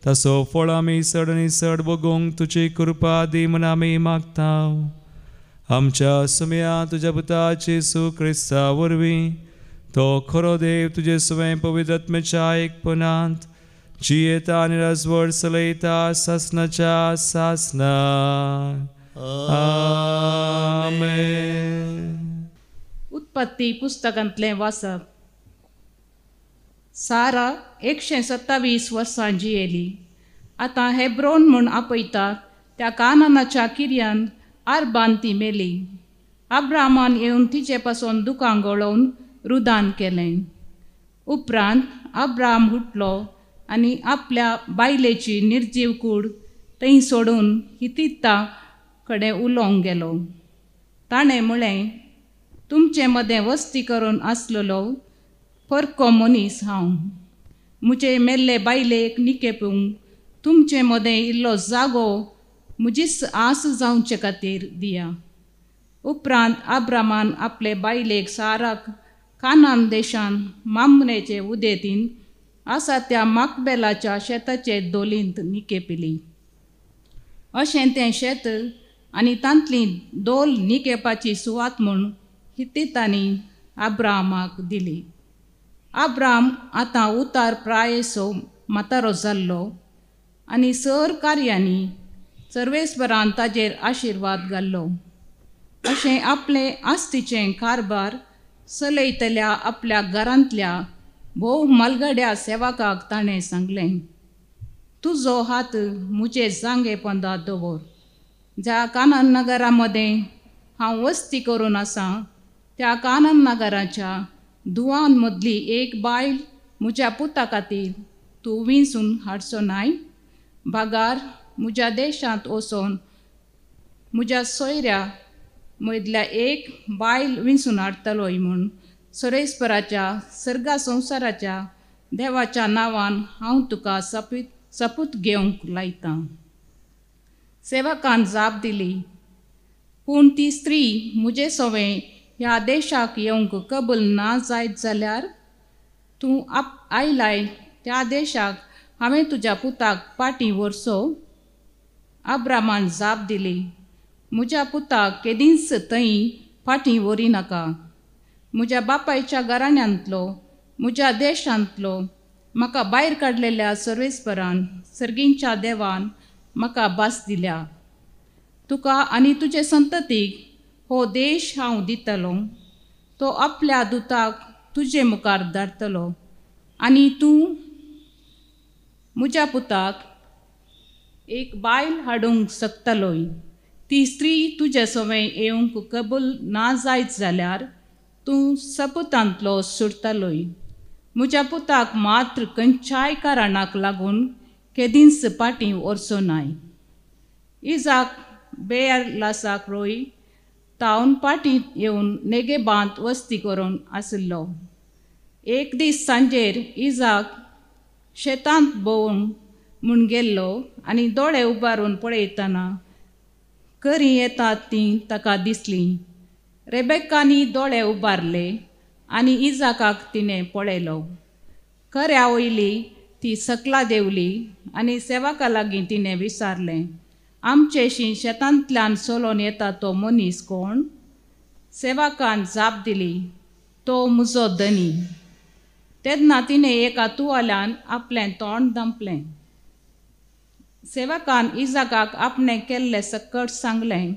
ताचो फळ आमी चड आनी चड बगूंक तुजी कृपा दी म्हूण आमी मागता. आमच्या सुमया तुज्या पुताचे येसू क्रिस्ता वरवीं तो खरो देव तुजे सवय पवित्र आत्म्याच्या एकपणांत जियेता आनी राजवट चलयता सासणाच्या सासणान. आमेन. उत्पत्ती पुस्तकांतलें वाचप. सारा 127 वर्सां जियेली. आतां हेब्रोन म्हूण आपयतात त्या कानानाच्या किर्यान आरबान ती मेली. अब्रामान येवन तिचे पासून दुकां गळोवन रुदान केलें. उपरांत अब्राम उठलो आनी आपल्या बायलेची निर्जीव कूड थंय सोडून हित्तीतां कडेन उलोवंक गेलो. ताणें म्हळें, तुमचे मदें वस्ती करून आसलेलो परको मनीस हांव. म्हजे मेल्ले बायलेक निकेपूंक तुमचे मदें इल्लो जागो म्हजीच आस जावचे खातीर दिया. उपरांत अब्रामान आपले बायलेक साराक कानान देशांत मामनेचे उदेतीन आसा त्या माकबेलाच्या शेताचे दोलींत निकेपिली. अशें तें शेत आनी तांतली दोल निकेपाची सुवात म्हूण हित्तीतांनी अब्रामाक दिली. अब्राम आतां उतार प्रायेचो म्हातारो जाल्लो आनी सर कार्यांनी सर्वेस्परान ताजेर आशिर्वाद घाल्लो. अशें आपले आस्तीचें कारबार चलयतल्या आपल्या घरांतल्या भोव मालगड्या सेवकाक ताणें सांगलें, तुजो हात म्हजे जांगे पंदात दवर. ज्या कानान नगरा मदें हांव वस्ती करून आसां त्या कानान नगराच्या दुवान मदली एक बायल म्हज्या पुता खातीर तूं विंचून हाडचो नाय. भागार म्हज्या देशांत वचोन म्हज्या सोयऱ्या मदल्या एक बायल विंचून हाडटलोय म्हूण सर्वेस्पराच्या सर्गा संवसाराच्या देवाच्या नांवान हांव तुका सपूत घेवंक लायतां. सेवकान जाप दिली, पूण ती स्त्री म्हजे सवें ह्या देशाक येवंक कबूल ना जायत जाल्यार तूं आयलाय त्या देशाक हांवें तुज्या पुताक पाटी व्हरचो. अब्रामान जाप दिली, म्हज्या पुताक केदींच थंय फाटीं व्हरी नाका. म्हज्या बापायच्या घराण्यांतलो म्हज्या देशांतलो म्हाका भायर काडलेल्या सर्वेस्परान सर्गींच्या देवान म्हाका भास दिल्या. तुका आनी तुजे संततीक हो देश हांव दितलो. तो आपल्या दुताक तुजे मुखार धाडटलो आनी तूं म्हज्या पुताक एक बायल हाडूंक शकतलोय. ती स्त्री तुजे सवय येवंक कबूल ना जायत जाल्यार तूं सपुतांतलो सुटतलोय. म्हज्या पुताक मात्र खंयच्याय कारणाक लागून केदींच पाटी व्हरचो नाय. इजाक बेर लासाक रोय तावन पाटींत येवन नेगेबांत वस्ती करून आसलो. एक दीस सांजेर इजाक शेतांत भोवून म्हूण गेल्लो आनी दोळे उबारून पळयतना करी येतात ती ताका दिसली. रेबेक्कानी दोळे उबारले आनी इजाकाक तिणें पळयलो. खऱ्या वयली ती सकला देवली आनी सेवाका लागीं तिणें विचारलें, आमचेशी शेतांतल्यान चलोन येता तो मनीस कोण? सेवाकान जाप दिली, तो म्हजो धनी. तेन्ना तिणें एका तुवाल्यान आपलें तोंड धांपलें. सेवाकान इजाकाक आपणें केल्लें सकट सांगलें.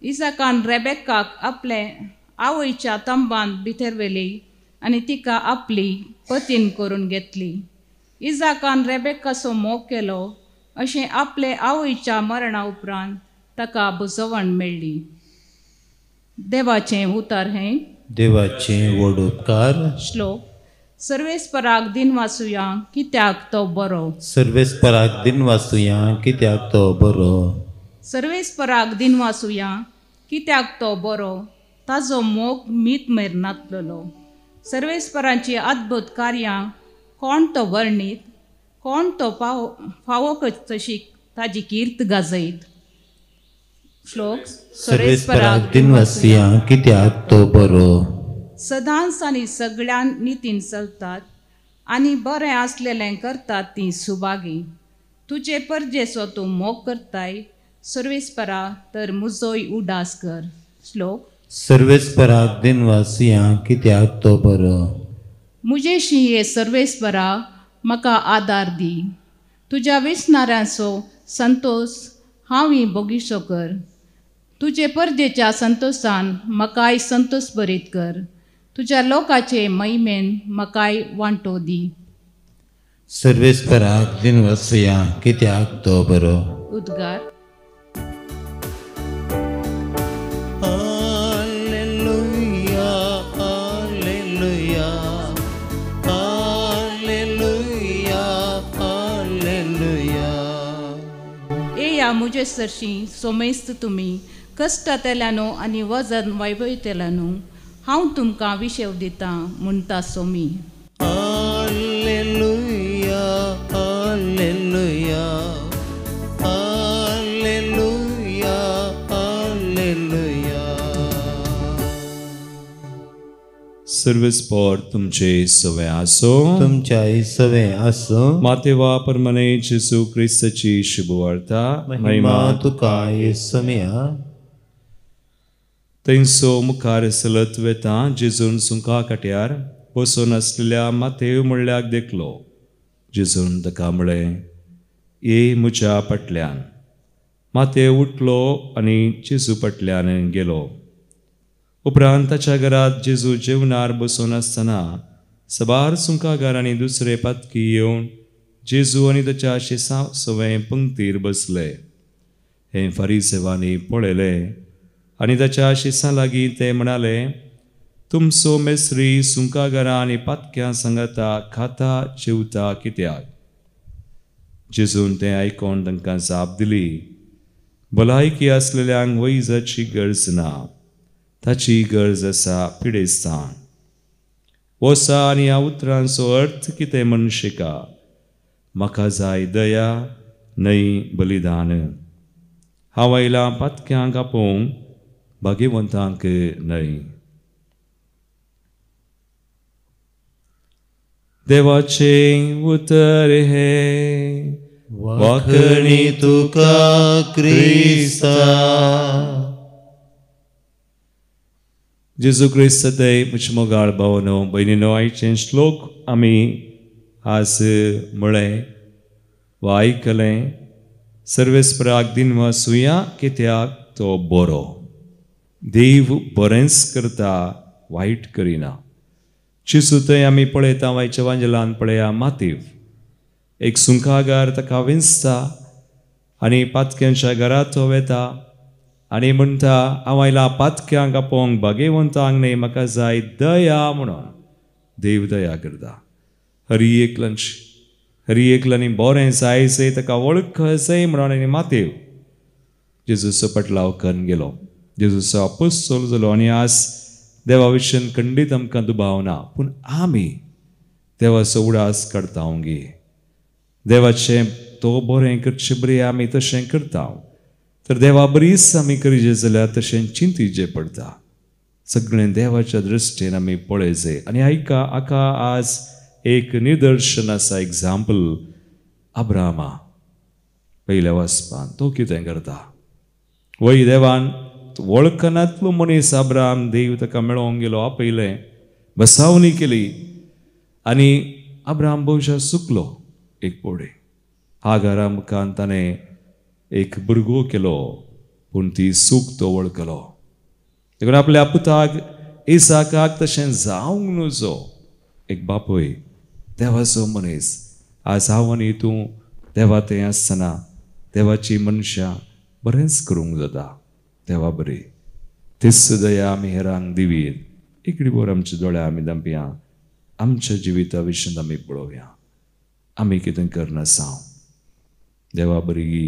इजाकान रेबेक्काक आपले आवयच्या तंबांत भितर व्हेली आनी तिका आपली पतीन करून घेतली. इजाकान रेबेक्काचो मोग केलो अशें आपले आवयच्या मरणा उपरांत ताका बुजवण मेळ्ळी. देवाचें उतर हें. देवाचें व्हड उपकार. श्लोक. सर्वेस्पराक दिन वाचुया कित्याक तो बरो. सर्वेस्पराक दिन वाचुया कित्याक तो बरो. सर्वेस्पराक दिन वाचुया कित्याक तो बरो. ताजो मोग मीत मेर नातलो. सर्वेस्परांची अद्भुत कार्यां कोण तो वर्णीत, कोण तो फावो तशी ताजी कीर्त गाजयत. श्लोक. सर्वेस्पराक दिन वाचुया कित्याक तो बरो. सदांच आनी सगळ्या नितीन चलतात आनी बरें आसलेलें करतात ती सुभागी. तुजे परजेचो तूं मोग करताय सर्वेस्परा, तर म्हजोय उडास कर. श्लोक. सर्वेस्पराक दिन वाचुया कित्याक तो बरो. मुजेशी हे सर्वेस्परा म्हाका आदार दी. तुज्या विसणाऱ्यांचो संतोष हांव बोगिसो कर. तुजे परदेच्या संतोषान म्हाकाय संतोष भरीत कर. तुज्या लोकाचे महिमेन म्हाकाय वांटो दी. सर्वेस्पराक दिन वाचुया कित्याक तो बरो. उद्गार. मुजे सरशी सोमेस्त तुमी कश्टांतल्यानो आनी वजन वैभवतेल्यानो हांव तुमकां विशेव दिता म्हणटा सोमी. हालेलुया हालेलुया हालेलुया हालेलुया. सर्वेस्पर तुमचे सवे आसो. तुमच्याय सवे आसो. मातेवा परमने जेजू क्रिस्ताची शुभवार्ता. महिमा तुका येसुम्या. थंयसो मुखार चलत वेता जेजून सुंका काट्यार बसून आसलेल्या मातेव म्हणल्याक देखलो. जेजून ताका म्हळें, ये म्हज्या फाटल्यान. मातेव उठलो आनी जेजू फाटल्यान गेलो. उपरांत ताच्या घरात जेजू जेवणार बसून आसतना सबार सुंकागारांनी दुसरे पातकी येवन जेजू आनी ताच्या सवे पंक्तीर बसले. हे फारिसेवांनी पळयलें आनी ताच्या शिसां लागीं ते म्हणाले, तुमचो मेस्री सुंकागारां आनी पातक्यां सांगाता खाता जेवता कित्याक? जेजून तें आयकोन तांकां जाप दिली, भलायकी आसलेल्यांक वैजाची गरज ना, ताची गरज आसा पिडेस्तां. वसा आनी ह्या उतरांचो अर्थ कितें म्हण शिका. म्हाका जाय दया न्हय बलिदान. हांव आयलां पातक्यांक आपोवंक, भाग्यवंतांक न्हय. देवाचें उतर हे वाखणी तुका क्रिस्ता. जेजू क्रिस्त ते म्हजे मोगाळ भावनो भयणीनो, आयचे श्लोक आमी आज म्हळें वा आयकलें. सर्वेस्पराक दिन वाचुया कित्याक तो बरो. देव बरेंच करता, वायट करिना. जेजू थंय आमी पळयता वायच्या वांजलान पळया मातीव एक सुंकागार ताका विंचता आनी पातक्यांच्या घरांत तो वेता आनी म्हणटा, हांव आयलां पातक्यांक आपोवंक, भाग्यवंतांक न्हय, म्हाका जाय दया म्हणून. देव दया करता. हरी एकलांनी बरें जायचें, ताका वळख जाय म्हणून आनी मातेव जेजूचो पटलाव करून गेलो. जेजूचो अपोस्तोल जालो आनी आज देवा विशयन खंडीत आमकां दुबाव ना, पूण आमी देवाचो उडास काडता ओंगी. देवाचें तो बरें करचें बरें आमी तशें करता तर देवा बरीच आमी करीजे जाल्यार तशें चिंतीचें पडटा सगळें देवाच्या दृश्टीन आमी पळयचे आनी आका आज एक निदर्शन आसा एग्जाम्पल अब्राहमा पयल्या वाचपान तो कितें करता वय देवान वळखनातलो मनीस अब्राहम देव ताका मेळोंक गेलो आपयलें बसावणी केली आनी अब्राहम बहुशा सुकलो एक पोडे हागारा मुखान ताणें एक भुरगो केलो पूण ती सूक तो वळखलो देखून आपल्या पुताक इसाकाक तशें जावंक नजो एक बापूय देवाचो मनीस आज हांव आनी तूं देवा तें आसतना देवाची मनशां बरेंच करूंक जाता देवा बरी तीच दया आमी हेरांक दिवीत इकडी बोर आमच्या दोळ्या आमी दांपया आमच्या जिविता विशीं आमी पळोवया आमी कितें करना साव देवा बरी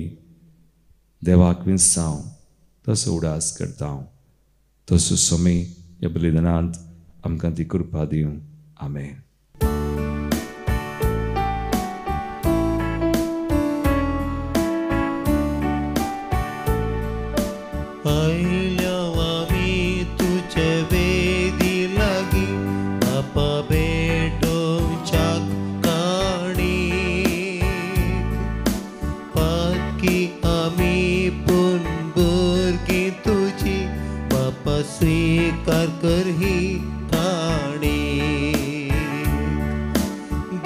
देवाक विंसाव तसो उडास करता हांव तसो सोमी ह्या बलिदानांत आमकां ती कृपा दिवं आमेन आयल्या आमी तुजे वेदी लागी बापा बेटोवच्याक काणी पातकी आमी पूण भुरगीं तुजी बापा स्वीकार कर ही काणी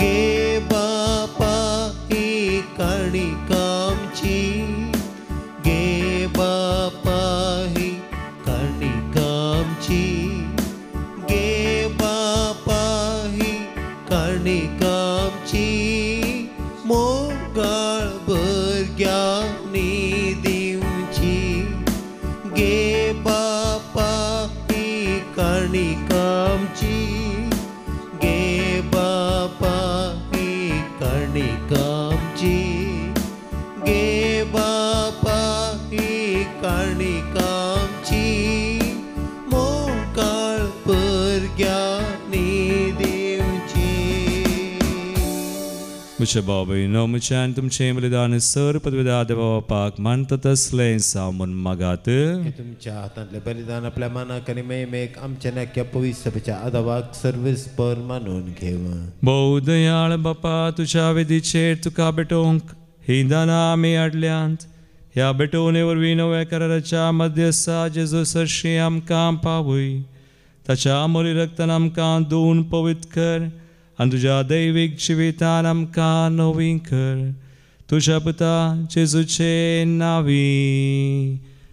गे बापा ही काणी कामची गे बापा ही काणी कामची गे बापा ही काणी कामची मोगाळ भुरग्यांनी दिवची गे बापा ही काणी कामची गे बापा ही काणी कामची गे बापा ही काणी कामची मोकाळ भुरग्यांनी दिवची म्हज्या भाव भयणो म्हज्यान तुमचें बलिदान सर पदविदा देवा बापाक मानता तसलें सामून मागात तुमच्या हातांतलें बलिदान आपल्या मनाक आनी मेमेक आमच्या नक्या पवित्र सभेच्या आदावाक सर्वेस्पर मानून घेव भोव दयाळ बापा तुज्या वेदीचेर तुका बेटोवंक ही दानां आमी हाडल्यांत ह्या बेटोवणे वरवीं नव्या कराराच्या मध्यस्था जेजू सरशी आमकां पावय ताच्या अमोली रक्तान आमकां धुवन पवित्र कर आनी तुज्या दैवीक जिवितान आमकां नवीन कर तुज्या पुता जेजूचे नांवी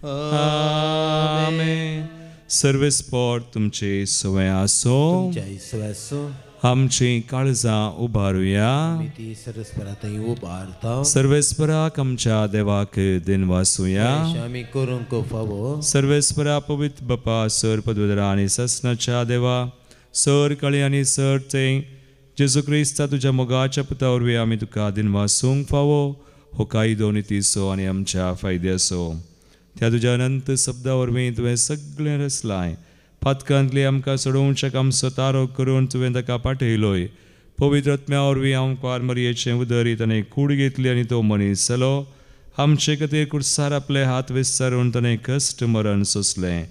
आमेन सर्वेस्पर तुमचे सवय आसो जय आमची काळजां उबारुया ती सरस्वरातय उबारता सर्वेस्पराक आमच्या देवाक दिन वासुया आमी करूंक फावो सर्वेस्परा पवित्र बापा सर पदवीधरा आनी ससनाच्या देवा सर काळी आनी सर तें जेजू क्रिस्ता तुज्या मोगाच्या पुता वरवीं आमी तुका दिन वासूंक फावो हो कायदो नितीसो आनी आमच्या फायद्याचो त्या तुज्या अनंत शब्दा वरवीं तुवें सगळें रचलाय फातकांतली आमकां सोडोवच्याक आमचो तारो करून तुवें ताका पाठयलोय पवित्र आत्म्या वरवीं हांव पार मरयेचें उदर ताणें कूड घेतली आनी तो मनीस जालो आमचे खातीर कुडसार आपले हात विस्तारून ताणें कश्ट मरण सोंसलें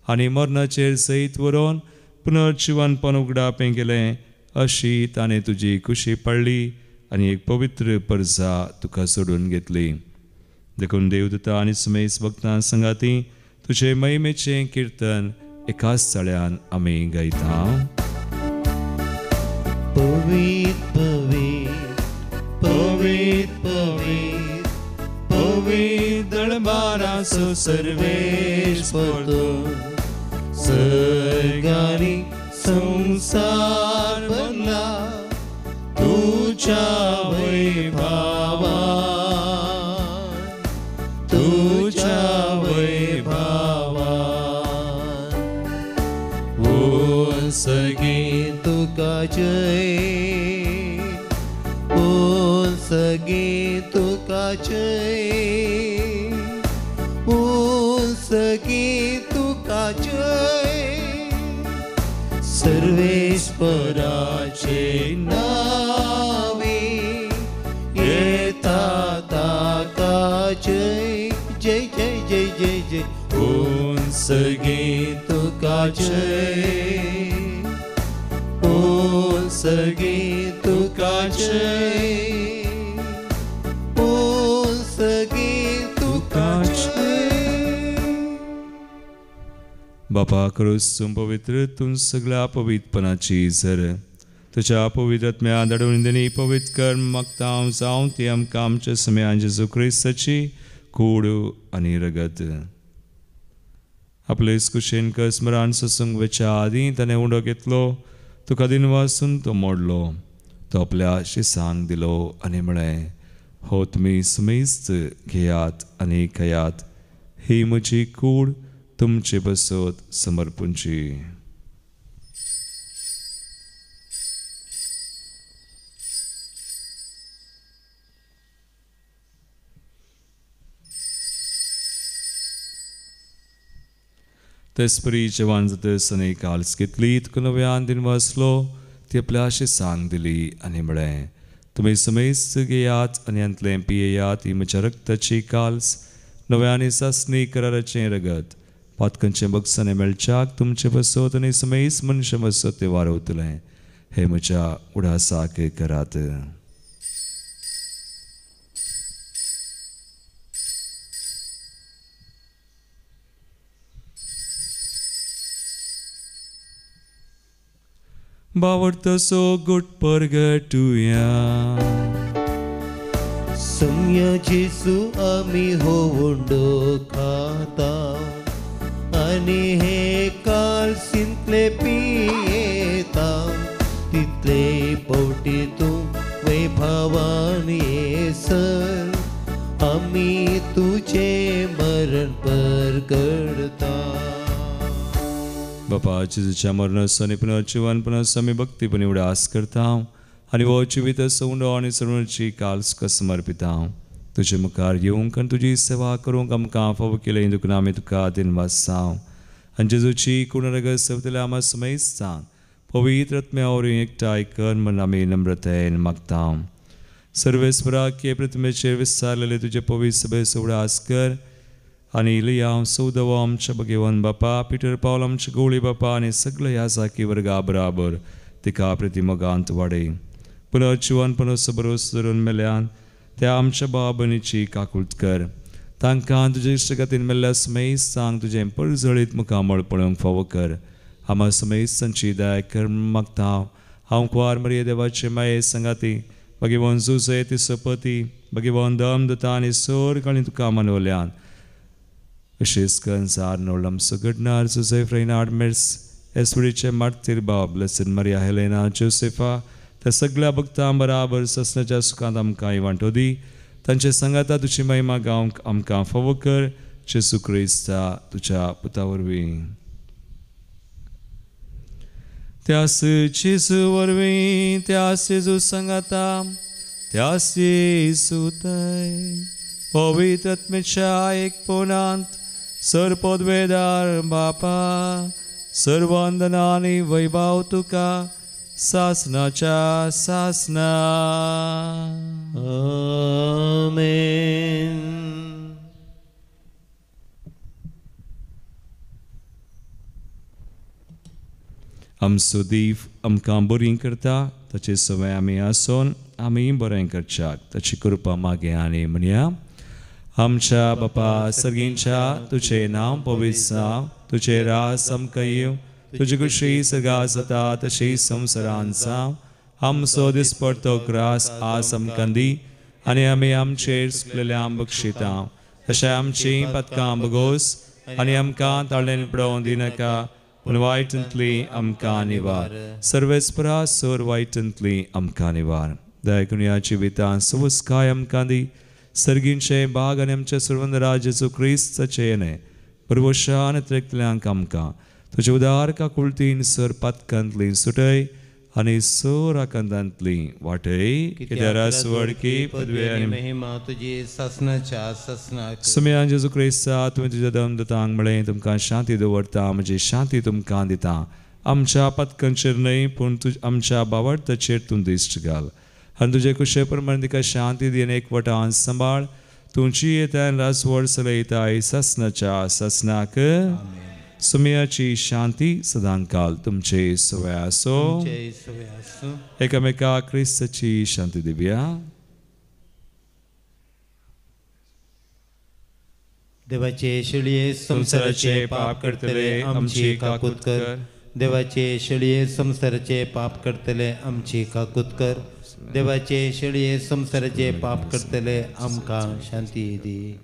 आनी मरणाचेर सयत व्हरून पुनर्जिवनपण उगडापें केलें अशी ताणें तुजी खुशी पडली आनी एक पवित्र परजा तुका सोडून घेतली देखून देवदूता आनी सुमेस भक्तां संगाती तुजे महिमेचें कीर्तन एकाच चाळ्यान आमी गायता पवित्र पवित्र पवित्र पवित्र पवित्र दरबाराचो सर्वेस्पर सर्गानी संसार भरला तुझ्या वैभवान तुझ्या वैभवान ओ सगे तुका जय ओ सगे तुका जय ओ सगे तुका जय सर्वेस्पराचे नावे जय, ओ सगळे तुका जय, ओ सगळे तुका जय. बापा करूसून पवित्र तूं सगळ्या पवित्रपणाची झर तुझ्या पवित्रत्म्या दडवून पवित्र कर मागता जावं ती आमकां आमच्या समयान जेजू क्रिस्ताची कूड आनी रगत. आपले कुशेन स्मरण सत्संग वेच्या आदी ताणें उंडो घेतलो, तुका दिनवासून तो मोडलो, तो आपल्या शिसांक दिलो आनी म्हळें, हो तुमी समेस्त घेयात आनी खयात, ही म्हजी कूड तुमचे बसत समर्पूंची. तेसपरी जेवण जातस आनी काल्स घेतली, तुका नव्यान दिन वाचलो, ती आपल्या शिसांक दिली आनी म्हळें, तुमी समेस्त घेयात आनी अंतलें पियेयात, ही म्हज्या रक्ताची काल्स नव्यानी सासणी कराराचें रगत, पातकांचें बक्षांनी मेळच्याक तुमचे बसत आनी समेस्त मनशां बसत ते वारवतलें, हे म्हज्या उडासाक करात. बावडतसो गुट परगटुया. सम्य जेसू आमी होवंडो खाता आनी हे काल्सिंतले पियेता, तितले पवटी तूं वैभवान येसर आमी तुझे मरण परगडता. बापा जेजूच्या मरणाचो आनी पुनर्जीवनपणाचो आमी भक्तीपणी उडास करता आनी हो जिवीत सवंडो आनी सर्वांची काल्स समर्पिता. तुजे मुखार येवंक आनी तुजी सेवा करूंक आमकां फावो केले, दुखून आमी तुका दिनवासांव आनी जेजूची कुणरगत सेवतल्या आमा समेस्तांक पवित्र आत्म्यावरी एकठांय कर म्हण आमी नम्रतायेन मागता. सर्वेस्पराक हे प्रतिमेचेर विस्तारलेले तुजे पवित्र सभेचो उडास कर आनी इलिया सौदव आमच्या भगवान बापा, पिटर पावल आमच्या गोळी बापा आनी सगळे ह्या साकी वर्गा बराबर तिका प्रतिमोगांत वाडय. पुनर्जीवनपणाचो भरोसो धरून मेल्यान त्या आमच्या भावा भयणीची काकुळट कर. तांकां तुजे इश्टगतीन मेल्ल्या समेस्तांक तुजें परजळीत मुखामळ पळोवंक फावो कर. आमा समेस्तांची दया कर मागता. हांव कुंवार मरिये देवाचे माये संगाती भगवान जुजे तिचो पती भगवान दमदता आनी सोर काळी तुका मानवल्यान अशेंच कंसार नोळम सुगडनार जोसेफ रेनार्ड मिर्स एसवडीचे मार्तीर भाव ब्लेसिड मरिया हेलेना जोसेफा त्या सगळ्या भक्तां बराबर ससनाच्या सुखांत आमकां वांटो दी. तांचे संगाता तुजी महिमा गावंक आमकां फावो कर. जेजू क्रिस्ता तुज्या पुता वरवीं. त्यास जेजू वरवीं त्यास जेजू संगाता त्यास येसू थंय पवित्र आत्म्याच्या एकपणांत सरपदवेदार बापा सर्वंदना आनी वैभव तुका सासनाच्या सासना. आमेन. आमचो दीव आमकां बरीं करता, ताचे सवय आमी आसून आमी बरें करच्याक ताची कृपा मागे आनी म्हणया. आमच्या बापा सर्गींच्या तुझे नांव पवित्र जावं, तुझे रास आमकां येवं, तुजी कुशी सगा जाता तशी संवसारांत जावं. आमचो दिसपडतो ग्रास आज आमकां दी आनी आमी आमचेर चुकलेल्यांक बक्षिता, तशें आमची पथकां बगोस आनी आमकां ताळेन पडोवन दिनाका, पूण वायटांतली आमकां निवार. सर्वेस्परा सोर वायटांतली आमकां निवार. दयाकुनिया जिवितां सुवस्काय आमकां दी. सर्गींचे बाग आनी आमचे सर्वंदरा जेजू क्रिस्ताचे येणे परवशान त्रेकल्यांक आमकां तुजे उदार काकुळतीन सर पथकांतली सुटय आनी सोर आकांतांतली वाटय. कित्याक वडकी पदवे आनी महिमा तुजी ससनाच्या ससनाक. सुमयान जेजू क्रिस्ता तुवें तुज्या दमदतांक म्हळें तुमकां शांती दवरता, म्हजी शांती तुमकां दिता. आमच्या पथकांचेर न्हय पूण आमच्या बावडताचेर तूं दिश्ट घाल आनी तुजे कुशे प्रमाण तिका शांती दी आनी एकवटान सांबाळ. तुमची येतान रासवड चलयताय ससनाच्या ससनाक. सुमयाची शांती सदांकाल तुमचे सवय असो. जय सवय असो. एकामेका ख्रिस्ताची शांती दिव्या. देवाचे शेळये संसाराचे पाप करतले आमची काकूत कर. देवाचे शेळये संसाराचे पाप करतले आमची काकूत कर. देवाचे शेळये संसाराचे पाप करतले आमकां शांती दी.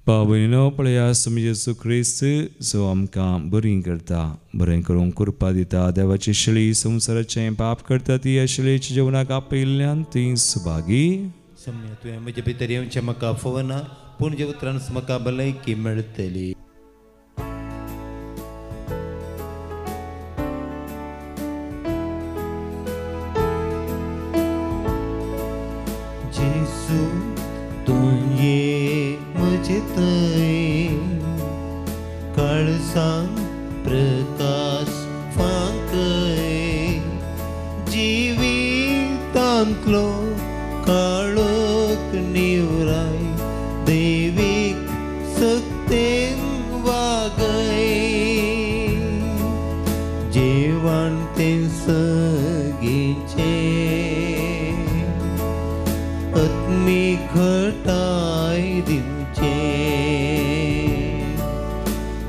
भावनो पळयास येसू ख्रिस्त जो आमकां बरी करता, बरें करूंक कृपा दिता. देवाची शेळी संसाराचें पाप करता ती ह्या शेळयेच्या जेवणाक आपयिल्ल्यान ती सुभागी. सम्य तुवें म्हजे भितर येवचें म्हाका फोवना, पूण जे उतरान म्हाका भलायकी मेळटली. जेसू तूं ये म्हजे थंय, काळजांत प्रकाश फांकय. जिवितांतलो काळोख निवराय, दैवीक सत्तेन वागय. जेवण तें सगीचे आत्मी घटाय दिवचे.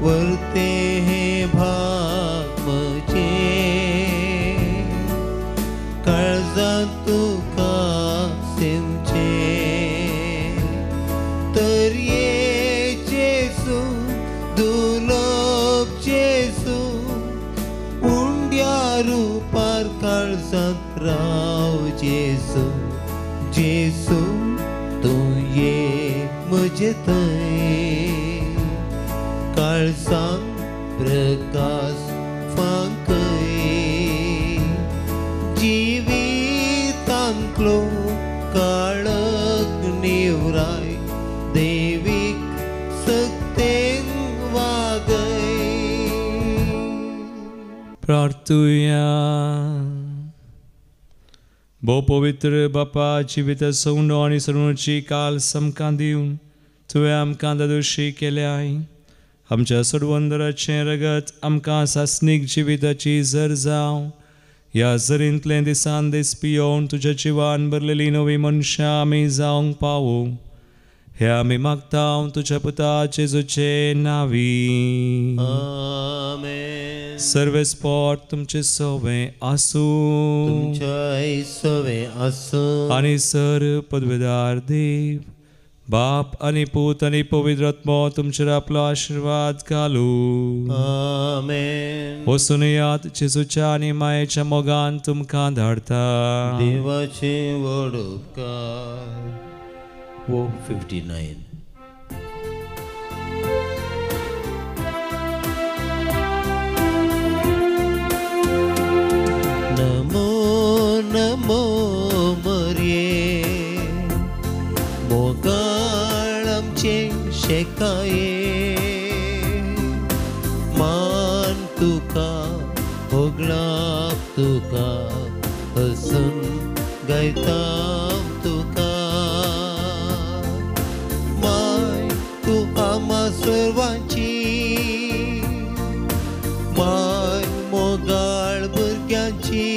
वर्ते हे भाग म्हजे, काळजांत तुका सेवचे. तर ये जेसू दुलोप जेसू, उंड्या रुपार काळजांत राव जेसू. जेसू तूं ये म्हजे थंय, काळजांत प्रकाश फांकय. जिवितांतलो काळोख निवराय, दैवीक सत्तेन वागय. प्रार्थुया. भोव पवित्र बापा, जिवित सौंड आनी सरुणची काल समकां दिवन तुवें आमकां दादोशी केल्याय. आमच्या सोडवंदराचें रगत आमकां सासणीक जिविताची झर जावं. ह्या झरींतले दिसान दीस पियोवन तुज्या जिवान भरलेली नवी मनशां आमी जावंक पावूं. हे आमी मागता तुज्या पुता जेजूचे नांवी. आमेन. सर्वेस्पोर तुमचे सवे आसूं. तुमच्या सवे आसूं. आनी सर पदवेदार देव बाप आनी पूत आनी पवित्र आत्मो तुमचेर आपलो आशीर्वाद घालूं. आमेन. वचून यात जेजूच्या आनी मायेच्या मोगान तुमकां धाडटा. देवाचे व्हड उपकार. 59. नमो नमो मरिये, मोगाळ आमचे शेकाये. मान तुका होगळाप तुका, हसून गायता तुका. माय तू आम्हा सर्वांची, माय मोगाळ भुरग्यांची.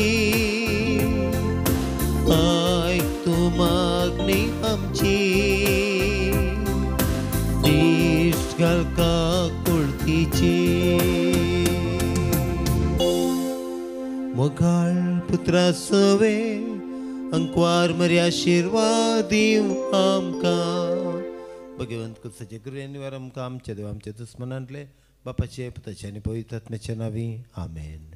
आयक तू मागणी आमची, दिश्ट घालका कुळतीची. मोगाळ पुत्रा सवे, अंकवार मरी आशीर्वाद दिव आमकां. भगवंत कुसाचे गुरुवार आमकां आमच्या देव आमच्या दुस्मनांतले बापाचे पुताचे आनी पवित्र आत्म्याच्या नांवी. आमेन.